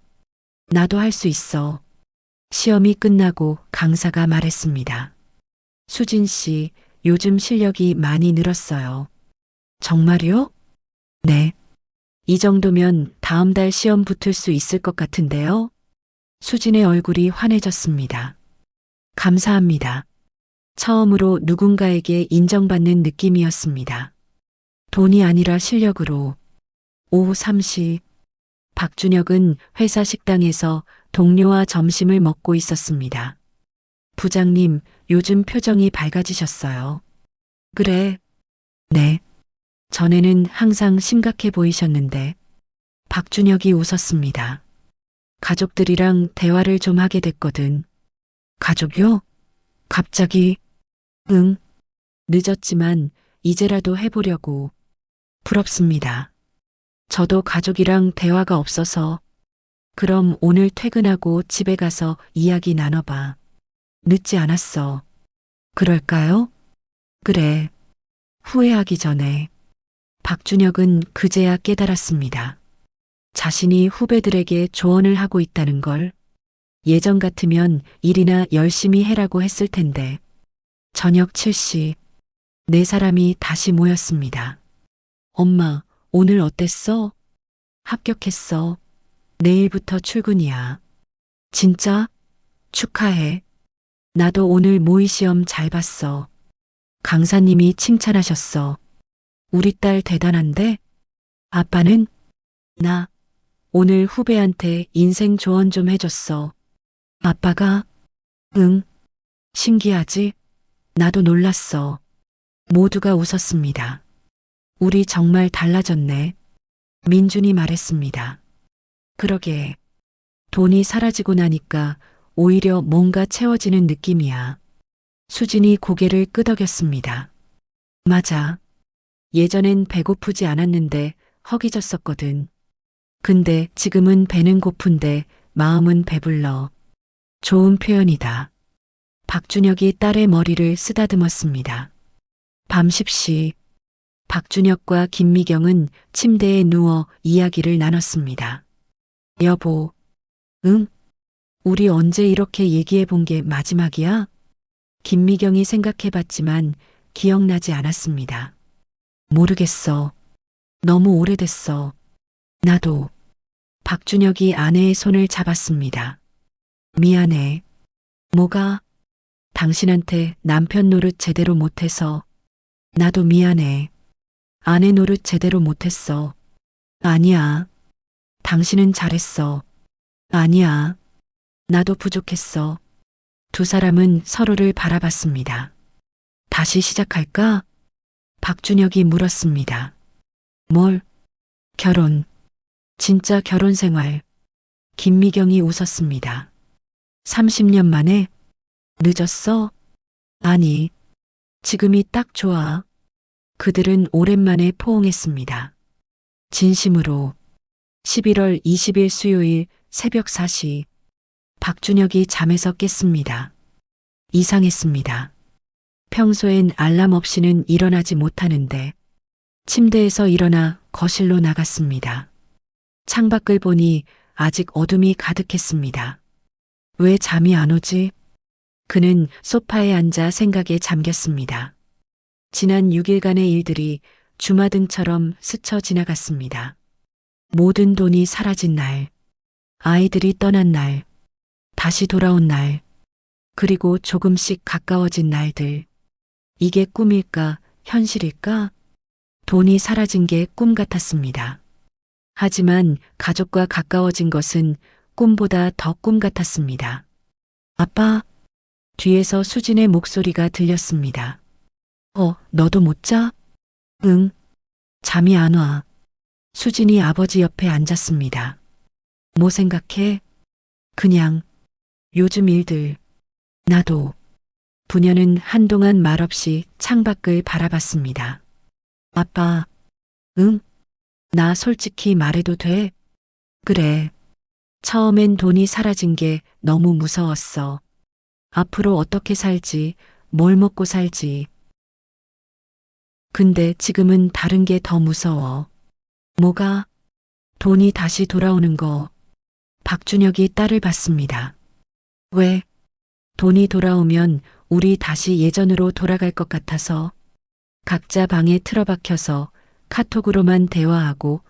나도 할 수 있어. 시험이 끝나고 강사가 말했습니다. 수진 씨, 요즘 실력이 많이 늘었어요. 정말요? 네. 이 정도면 다음 달 시험 붙을 수 있을 것 같은데요? 수진의 얼굴이 환해졌습니다. 감사합니다. 처음으로 누군가에게 인정받는 느낌이었습니다. 돈이 아니라 실력으로. 오후 3시, 박준혁은 회사 식당에서 동료와 점심을 먹고 있었습니다. 부장님, 요즘 표정이 밝아지셨어요. 그래. 네. 전에는 항상 심각해 보이셨는데. 박준혁이 웃었습니다. 가족들이랑 대화를 좀 하게 됐거든. 가족요? 갑자기? 응. 늦었지만 이제라도 해보려고. 부럽습니다. 저도 가족이랑 대화가 없어서. 그럼 오늘 퇴근하고 집에 가서 이야기 나눠봐. 늦지 않았어. 그럴까요? 그래. 후회하기 전에. 박준혁은 그제야 깨달았습니다. 자신이 후배들에게 조언을 하고 있다는 걸. 예전 같으면 일이나 열심히 해라고 했을 텐데. 저녁 7시, 네 사람이 다시 모였습니다. 엄마, 오늘 어땠어? 합격했어. 내일부터 출근이야. 진짜? 축하해. 나도 오늘 모의 시험 잘 봤어. 강사님이 칭찬하셨어. 우리 딸 대단한데? 아빠는? 나 오늘 후배한테 인생 조언 좀 해줬어. 아빠가? 응. 신기하지? 나도 놀랐어. 모두가 웃었습니다. 우리 정말 달라졌네. 민준이 말했습니다. 그러게. 돈이 사라지고 나니까 오히려 뭔가 채워지는 느낌이야. 수진이 고개를 끄덕였습니다. 맞아. 예전엔 배고프지 않았는데 허기졌었거든. 근데 지금은 배는 고픈데 마음은 배불러. 좋은 표현이다. 박준혁이 딸의 머리를 쓰다듬었습니다. 밤 10시, 박준혁과 김미경은 침대에 누워 이야기를 나눴습니다. 여보, 응? 우리 언제 이렇게 얘기해 본 게 마지막이야? 김미경이 생각해 봤지만 기억나지 않았습니다. 모르겠어. 너무 오래됐어. 나도. 박준혁이 아내의 손을 잡았습니다. 미안해. 뭐가? 당신한테 남편 노릇 제대로 못해서. 나도 미안해. 아내 노릇 제대로 못했어. 아니야. 당신은 잘했어. 아니야. 나도 부족했어. 두 사람은 서로를 바라봤습니다. 다시 시작할까? 박준혁이 물었습니다. 뭘? 결혼. 진짜 결혼 생활. 김미경이 웃었습니다. 30년 만에? 늦었어? 아니, 지금이 딱 좋아. 그들은 오랜만에 포옹했습니다. 진심으로. 11월 20일 수요일 새벽 4시. 박준혁이 잠에서 깼습니다. 이상했습니다. 평소엔 알람 없이는 일어나지 못하는데 침대에서 일어나 거실로 나갔습니다. 창밖을 보니 아직 어둠이 가득했습니다. 왜 잠이 안 오지? 그는 소파에 앉아 생각에 잠겼습니다. 지난 6일간의 일들이 주마등처럼 스쳐 지나갔습니다. 모든 돈이 사라진 날, 아이들이 떠난 날, 다시 돌아온 날, 그리고 조금씩 가까워진 날들. 이게 꿈일까, 현실일까? 돈이 사라진 게 꿈 같았습니다. 하지만 가족과 가까워진 것은 꿈보다 더 꿈 같았습니다. 아빠, 뒤에서 수진의 목소리가 들렸습니다. 너도 못 자? 응. 잠이 안 와. 수진이 아버지 옆에 앉았습니다. 뭐 생각해? 그냥 요즘 일들. 나도. 부녀는 한동안 말없이 창밖을 바라봤습니다. 아빠, 응? 나 솔직히 말해도 돼? 그래. 처음엔 돈이 사라진 게 너무 무서웠어. 앞으로 어떻게 살지, 뭘 먹고 살지. 근데 지금은 다른 게 더 무서워. 뭐가? 돈이 다시 돌아오는 거. 박준혁이 딸을 봤습니다. 왜? 돈이 돌아오면 우리 다시 예전으로 돌아갈 것 같아서 각자 방에 틀어박혀서 카톡으로만 대화하고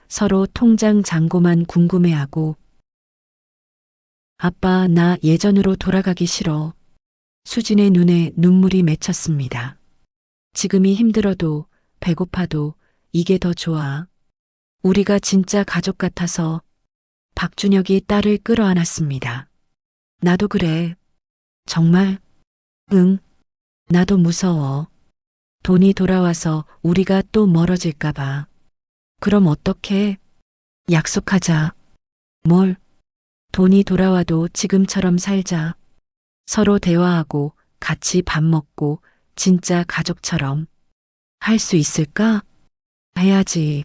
서로 통장 잔고만 궁금해하고 아빠, 나 예전으로 돌아가기 싫어. 수진의 눈에 눈물이 맺혔습니다. 지금이 힘들어도 배고파도 이게 더 좋아. 우리가 진짜 가족 같아서 박준혁이 딸을 끌어안았습니다. 나도 그래. 정말? 응. 나도 무서워. 돈이 돌아와서 우리가 또 멀어질까봐. 그럼 어떡해? 약속하자. 뭘? 돈이 돌아와도 지금처럼 살자. 서로 대화하고 같이 밥 먹고 진짜 가족처럼. 할 수 있을까? 해야지.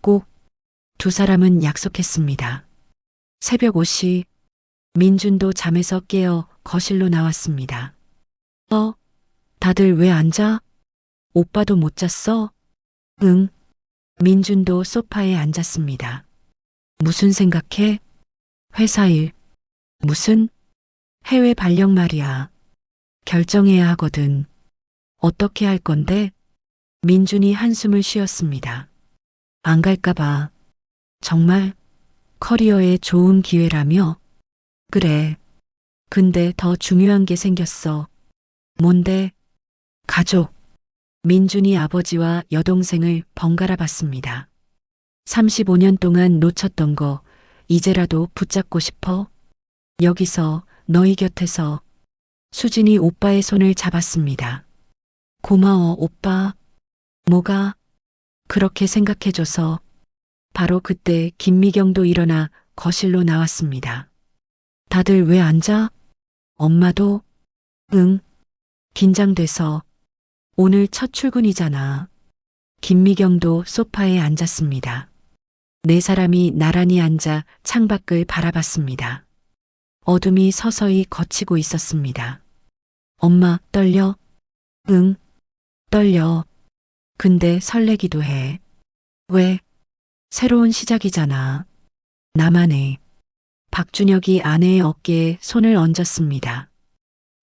꼭. 두 사람은 약속했습니다. 새벽 5시 민준도 잠에서 깨어 거실로 나왔습니다. 다들 왜 안 자? 오빠도 못 잤어? 응. 민준도 소파에 앉았습니다. 무슨 생각해? 회사 일. 무슨? 해외 발령 말이야. 결정해야 하거든. 어떻게 할 건데? 민준이 한숨을 쉬었습니다. 안 갈까봐. 정말? 커리어에 좋은 기회라며? 그래. 근데 더 중요한 게 생겼어. 뭔데? 가족. 민준이 아버지와 여동생을 번갈아 봤습니다. 35년 동안 놓쳤던 거 이제라도 붙잡고 싶어? 여기서 너희 곁에서 수진이 오빠의 손을 잡았습니다. 고마워, 오빠. 뭐가? 그렇게 생각해줘서. 바로 그때 김미경도 일어나 거실로 나왔습니다. 다들 왜 앉아? 엄마도? 응. 긴장돼서. 오늘 첫 출근이잖아. 김미경도 소파에 앉았습니다. 네 사람이 나란히 앉아 창밖을 바라봤습니다. 어둠이 서서히 걷히고 있었습니다. 엄마, 떨려? 응, 떨려. 근데 설레기도 해. 왜? 새로운 시작이잖아. 나만의. 박준혁이 아내의 어깨에 손을 얹었습니다.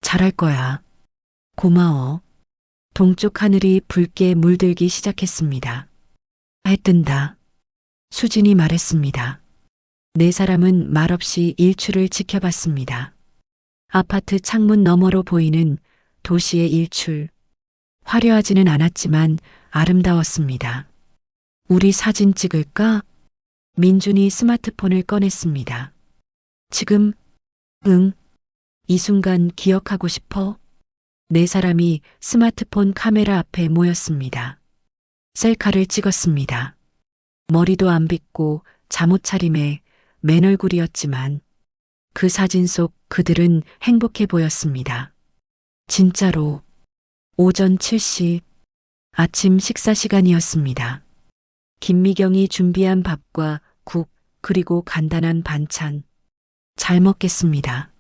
잘할 거야. 고마워. 동쪽 하늘이 붉게 물들기 시작했습니다. 해 뜬다. 수진이 말했습니다. 네 사람은 말없이 일출을 지켜봤습니다. 아파트 창문 너머로 보이는 도시의 일출. 화려하지는 않았지만 아름다웠습니다. 우리 사진 찍을까? 민준이 스마트폰을 꺼냈습니다. 지금? 응. 이 순간 기억하고 싶어? 네 사람이 스마트폰 카메라 앞에 모였습니다. 셀카를 찍었습니다. 머리도 안 빗고 잠옷 차림에 맨 얼굴이었지만 그 사진 속 그들은 행복해 보였습니다. 진짜로. 오전 7시 아침 식사 시간이었습니다. 김미경이 준비한 밥과 국 그리고 간단한 반찬. 잘 먹겠습니다.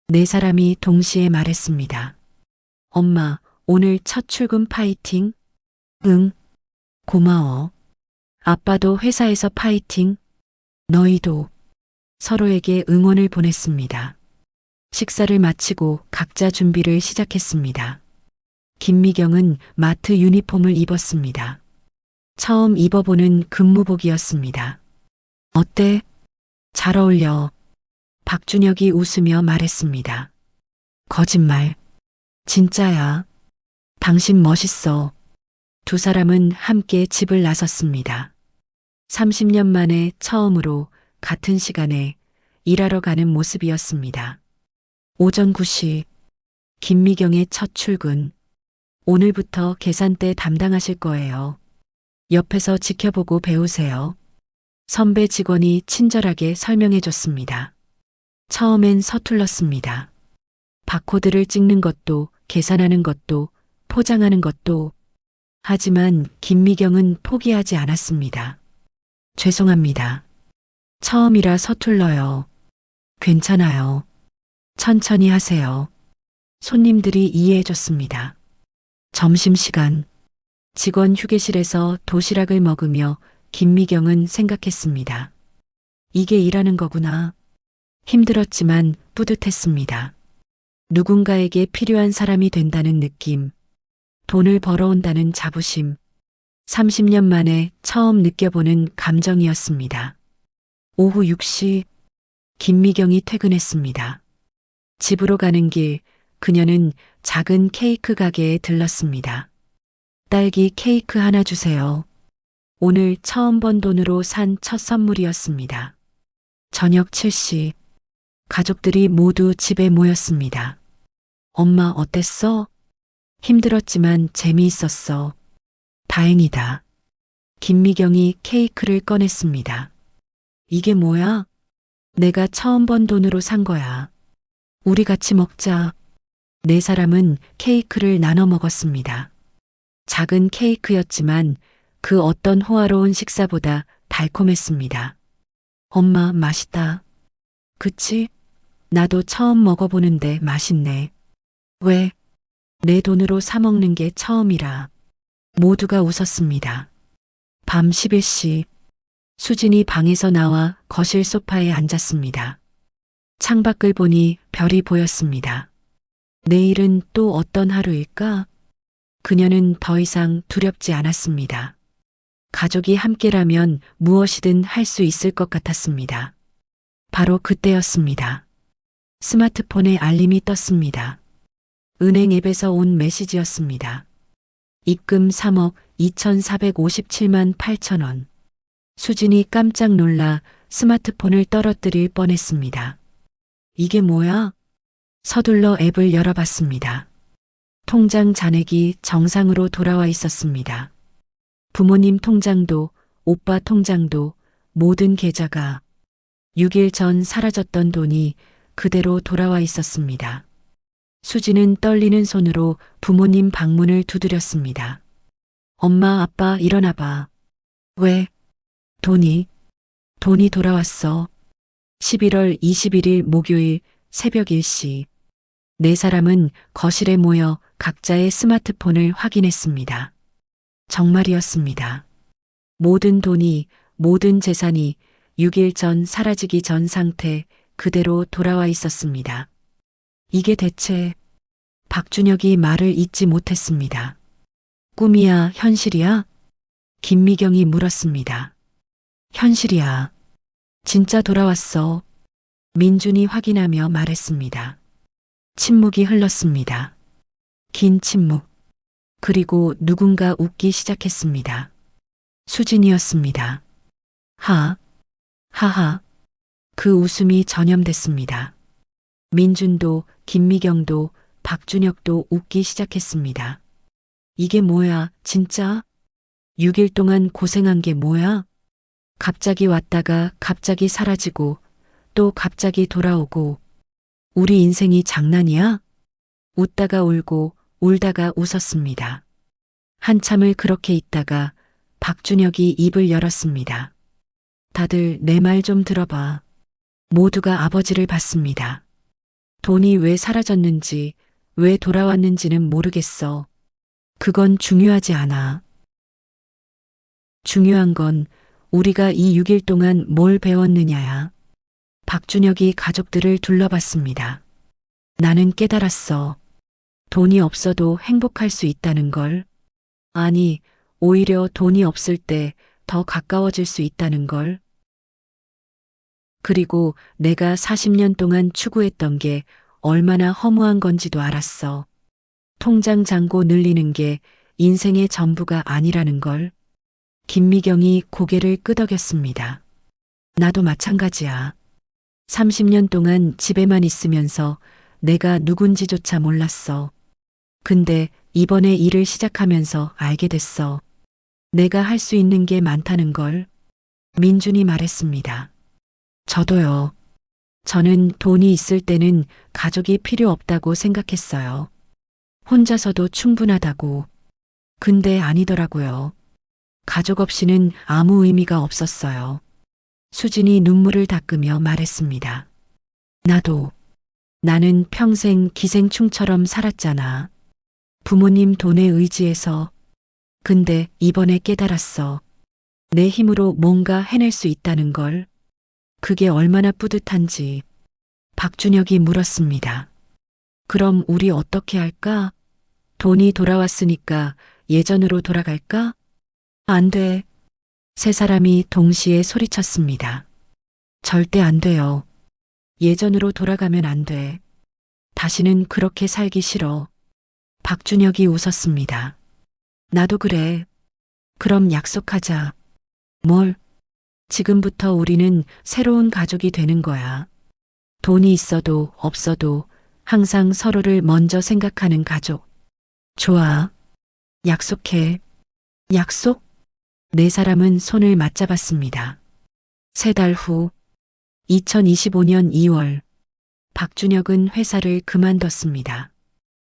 네 사람이 동시에 말했습니다. 엄마, 오늘 첫 출근 파이팅? 응. 고마워. 아빠도 회사에서 파이팅. 너희도. 서로에게 응원을 보냈습니다. 식사를 마치고 각자 준비를 시작했습니다. 김미경은 마트 유니폼을 입었습니다. 처음 입어보는 근무복이었습니다. 어때? 잘 어울려. 박준혁이 웃으며 말했습니다. 거짓말. 진짜야. 당신 멋있어. 두 사람은 함께 집을 나섰습니다. 30년 만에 처음으로 같은 시간에 일하러 가는 모습이었습니다. 오전 9시 김미경의 첫 출근. 오늘부터 계산대 담당하실 거예요. 옆에서 지켜보고 배우세요. 선배 직원이 친절하게 설명해 줬습니다. 처음엔 서툴렀습니다. 바코드를 찍는 것도, 계산하는 것도, 포장하는 것도. 하지만 김미경은 포기하지 않았습니다. 죄송합니다. 처음이라 서툴러요. 괜찮아요. 천천히 하세요. 손님들이 이해해 줬습니다. 점심시간. 직원 휴게실에서 도시락을 먹으며 김미경은 생각했습니다. 이게 일하는 거구나. 힘들었지만 뿌듯했습니다. 누군가에게 필요한 사람이 된다는 느낌. 돈을 벌어온다는 자부심. 30년 만에 처음 느껴보는 감정이었습니다. 오후 6시 김미경이 퇴근했습니다. 집으로 가는 길 그녀는 작은 케이크 가게에 들렀습니다. 딸기 케이크 하나 주세요. 오늘 처음 번 돈으로 산 첫 선물이었습니다. 저녁 7시 가족들이 모두 집에 모였습니다. 엄마 어땠어? 힘들었지만 재미있었어. 다행이다. 김미경이 케이크를 꺼냈습니다. 이게 뭐야? 내가 처음 번 돈으로 산 거야. 우리 같이 먹자. 네 사람은 케이크를 나눠 먹었습니다. 작은 케이크였지만 그 어떤 호화로운 식사보다 달콤했습니다. 엄마, 맛있다. 그치? 나도 처음 먹어보는데 맛있네. 왜? 내 돈으로 사 먹는 게 처음이라. 모두가 웃었습니다. 밤 11시 수진이 방에서 나와 거실 소파에 앉았습니다. 창밖을 보니 별이 보였습니다. 내일은 또 어떤 하루일까? 그녀는 더 이상 두렵지 않았습니다. 가족이 함께라면 무엇이든 할 수 있을 것 같았습니다. 바로 그때였습니다. 스마트폰에 알림이 떴습니다. 은행 앱에서 온 메시지였습니다. 입금 3억 2,457만 8천 원. 수진이 깜짝 놀라 스마트폰을 떨어뜨릴 뻔했습니다. 이게 뭐야? 서둘러 앱을 열어봤습니다. 통장 잔액이 정상으로 돌아와 있었습니다. 부모님 통장도, 오빠 통장도, 모든 계좌가 6일 전 사라졌던 돈이 그대로 돌아와 있었습니다. 수지는 떨리는 손으로 부모님 방문을 두드렸습니다. 엄마, 아빠, 일어나봐. 왜? 돈이 돌아왔어. 11월 21일 목요일 새벽 1시. 네 사람은 거실에 모여 각자의 스마트폰을 확인했습니다. 정말이었습니다. 모든 돈이, 모든 재산이 6일 전 사라지기 전 상태 그대로 돌아와 있었습니다. 이게 대체 박준혁이 말을 잇지 못했습니다. 꿈이야, 현실이야? 김미경이 물었습니다. 현실이야. 진짜 돌아왔어. 민준이 확인하며 말했습니다. 침묵이 흘렀습니다. 긴 침묵. 그리고 누군가 웃기 시작했습니다. 수진이었습니다. 하하. 그 웃음이 전염됐습니다. 민준도, 김미경도, 박준혁도 웃기 시작했습니다. 이게 뭐야, 진짜? 6일 동안 고생한 게 뭐야? 갑자기 왔다가 갑자기 사라지고 또 갑자기 돌아오고. 우리 인생이 장난이야? 웃다가 울고 울다가 웃었습니다. 한참을 그렇게 있다가 박준혁이 입을 열었습니다. 다들 내 말 좀 들어봐. 모두가 아버지를 봤습니다. 돈이 왜 사라졌는지, 왜 돌아왔는지는 모르겠어. 그건 중요하지 않아. 중요한 건 우리가 이 6일 동안 뭘 배웠느냐야. 박준혁이 가족들을 둘러봤습니다. 나는 깨달았어. 돈이 없어도 행복할 수 있다는 걸. 아니, 오히려 돈이 없을 때 더 가까워질 수 있다는 걸. 그리고 내가 40년 동안 추구했던 게 얼마나 허무한 건지도 알았어. 통장 잔고 늘리는 게 인생의 전부가 아니라는 걸. 김미경이 고개를 끄덕였습니다. 나도 마찬가지야. 30년 동안 집에만 있으면서 내가 누군지조차 몰랐어. 근데 이번에 일을 시작하면서 알게 됐어. 내가 할 수 있는 게 많다는 걸. 민준이 말했습니다. 저도요. 저는 돈이 있을 때는 가족이 필요 없다고 생각했어요. 혼자서도 충분하다고. 근데 아니더라고요. 가족 없이는 아무 의미가 없었어요. 수진이 눈물을 닦으며 말했습니다. 나도. 나는 평생 기생충처럼 살았잖아. 부모님 돈에 의지해서. 근데 이번에 깨달았어. 내 힘으로 뭔가 해낼 수 있다는 걸. 그게 얼마나 뿌듯한지. 박준혁이 물었습니다. 그럼 우리 어떻게 할까? 돈이 돌아왔으니까 예전으로 돌아갈까? 안 돼. 세 사람이 동시에 소리쳤습니다. 절대 안 돼요. 예전으로 돌아가면 안 돼. 다시는 그렇게 살기 싫어. 박준혁이 웃었습니다. 나도 그래. 그럼 약속하자. 뭘? 지금부터 우리는 새로운 가족이 되는 거야. 돈이 있어도 없어도 항상 서로를 먼저 생각하는 가족. 좋아. 약속해. 약속? 네 사람은 손을 맞잡았습니다. 세 달 후, 2025년 2월, 박준혁은 회사를 그만뒀습니다.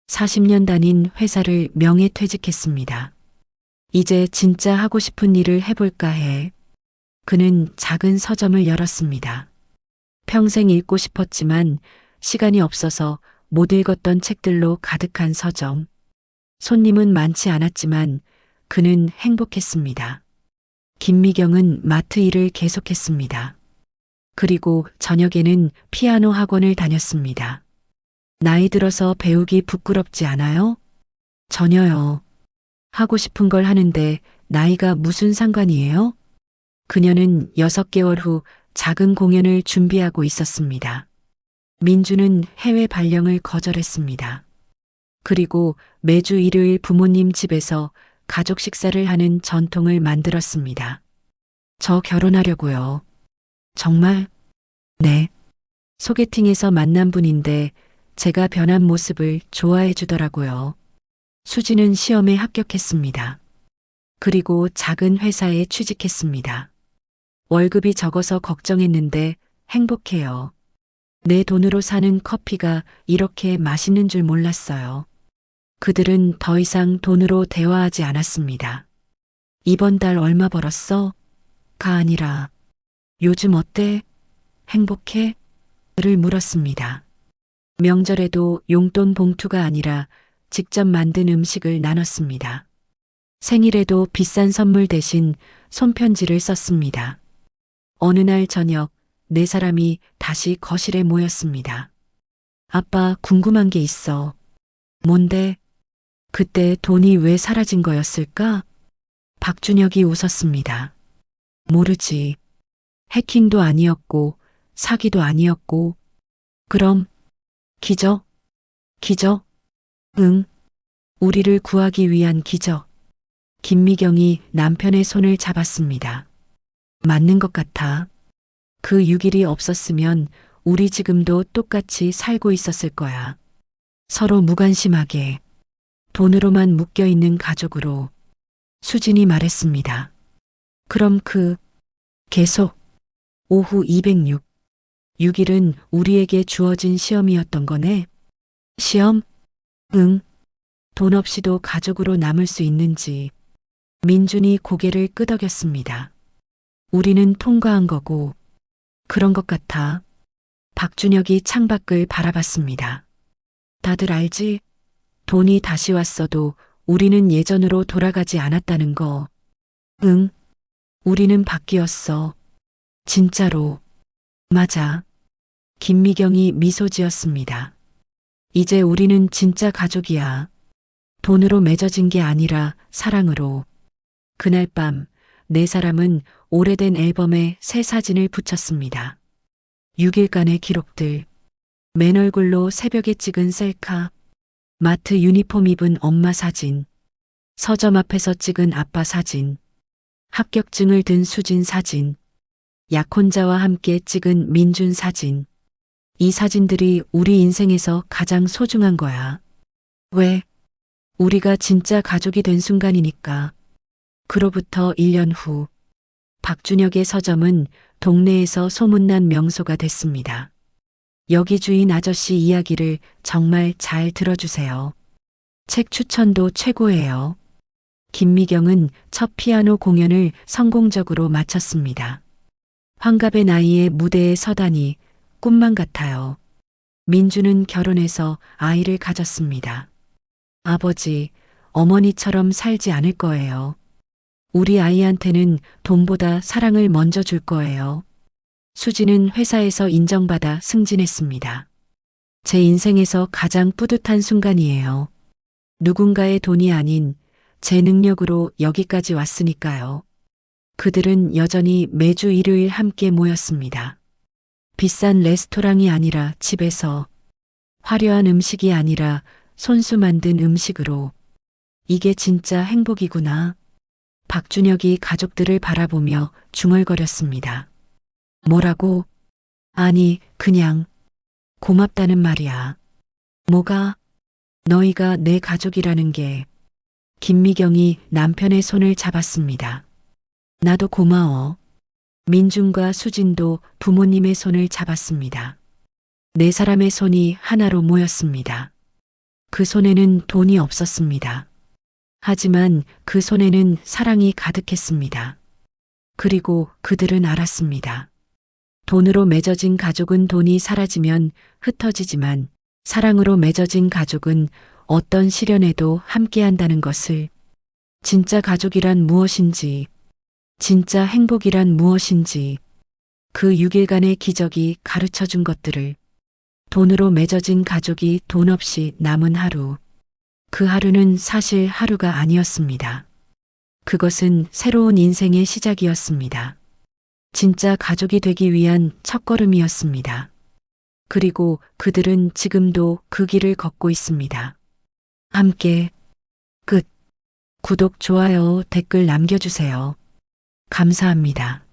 40년 다닌 회사를 명예퇴직했습니다. 이제 진짜 하고 싶은 일을 해볼까 해. 그는 작은 서점을 열었습니다. 평생 읽고 싶었지만 시간이 없어서 못 읽었던 책들로 가득한 서점. 손님은 많지 않았지만 그는 행복했습니다. 김미경은 마트 일을 계속했습니다. 그리고 저녁에는 피아노 학원을 다녔습니다. 나이 들어서 배우기 부끄럽지 않아요? 전혀요. 하고 싶은 걸 하는데 나이가 무슨 상관이에요? 그녀는 6개월 후 작은 공연을 준비하고 있었습니다. 민주는 해외 발령을 거절했습니다. 그리고 매주 일요일 부모님 집에서 가족 식사를 하는 전통을 만들었습니다. 저 결혼하려고요. 정말? 네. 소개팅에서 만난 분인데 제가 변한 모습을 좋아해 주더라고요. 수지는 시험에 합격했습니다. 그리고 작은 회사에 취직했습니다. 월급이 적어서 걱정했는데 행복해요. 내 돈으로 사는 커피가 이렇게 맛있는 줄 몰랐어요. 그들은 더 이상 돈으로 대화하지 않았습니다. 이번 달 얼마 벌었어? 가 아니라 요즘 어때? 행복해? 를 물었습니다. 명절에도 용돈 봉투가 아니라 직접 만든 음식을 나눴습니다. 생일에도 비싼 선물 대신 손편지를 썼습니다. 어느 날 저녁 네 사람이 다시 거실에 모였습니다. 아빠 궁금한 게 있어. 뭔데? 그때 돈이 왜 사라진 거였을까? 박준혁이 웃었습니다. 모르지. 해킹도 아니었고 사기도 아니었고. 그럼 기적? 기적? 응. 우리를 구하기 위한 기적. 김미경이 남편의 손을 잡았습니다. 맞는 것 같아. 그 6일이 없었으면 우리 지금도 똑같이 살고 있었을 거야. 서로 무관심하게 돈으로만 묶여 있는 가족으로. 수진이 말했습니다. 그럼 계속 오후 206. 6일은 우리에게 주어진 시험이었던 거네. 시험? 응. 돈 없이도 가족으로 남을 수 있는지. 민준이 고개를 끄덕였습니다. 우리는 통과한 거고. 그런 것 같아. 박준혁이 창밖을 바라봤습니다. 다들 알지? 돈이 다시 왔어도 우리는 예전으로 돌아가지 않았다는 거. 응. 우리는 바뀌었어. 진짜로. 맞아. 김미경이 미소 지었습니다. 이제 우리는 진짜 가족이야. 돈으로 맺어진 게 아니라 사랑으로. 그날 밤 네 사람은 오래된 앨범에 새 사진을 붙였습니다. 6일간의 기록들. 맨 얼굴로 새벽에 찍은 셀카. 마트 유니폼 입은 엄마 사진. 서점 앞에서 찍은 아빠 사진. 합격증을 든 수진 사진. 약혼자와 함께 찍은 민준 사진. 이 사진들이 우리 인생에서 가장 소중한 거야. 왜? 우리가 진짜 가족이 된 순간이니까. 그로부터 1년 후, 박준혁의 서점은 동네에서 소문난 명소가 됐습니다. 여기 주인 아저씨 이야기를 정말 잘 들어주세요. 책 추천도 최고예요. 김미경은 첫 피아노 공연을 성공적으로 마쳤습니다. 환갑의 나이에 무대에 서다니 꿈만 같아요. 민주는 결혼해서 아이를 가졌습니다. 아버지, 어머니처럼 살지 않을 거예요. 우리 아이한테는 돈보다 사랑을 먼저 줄 거예요. 수지는 회사에서 인정받아 승진했습니다. 제 인생에서 가장 뿌듯한 순간이에요. 누군가의 돈이 아닌 제 능력으로 여기까지 왔으니까요. 그들은 여전히 매주 일요일 함께 모였습니다. 비싼 레스토랑이 아니라 집에서, 화려한 음식이 아니라 손수 만든 음식으로. 이게 진짜 행복이구나. 박준혁이 가족들을 바라보며 중얼거렸습니다. 뭐라고? 아니, 그냥 고맙다는 말이야. 뭐가? 너희가 내 가족이라는 게. 김미경이 남편의 손을 잡았습니다. 나도 고마워. 민준과 수진도 부모님의 손을 잡았습니다. 네 사람의 손이 하나로 모였습니다. 그 손에는 돈이 없었습니다. 하지만 그 손에는 사랑이 가득했습니다. 그리고 그들은 알았습니다. 돈으로 맺어진 가족은 돈이 사라지면 흩어지지만 사랑으로 맺어진 가족은 어떤 시련에도 함께한다는 것을. 진짜 가족이란 무엇인지, 진짜 행복이란 무엇인지, 그 6일간의 기적이 가르쳐 준 것들을. 돈으로 맺어진 가족이 돈 없이 남은 하루. 그 하루는 사실 하루가 아니었습니다. 그것은 새로운 인생의 시작이었습니다. 진짜 가족이 되기 위한 첫걸음이었습니다. 그리고 그들은 지금도 그 길을 걷고 있습니다. 함께. 끝. 구독, 좋아요, 댓글 남겨주세요. 감사합니다.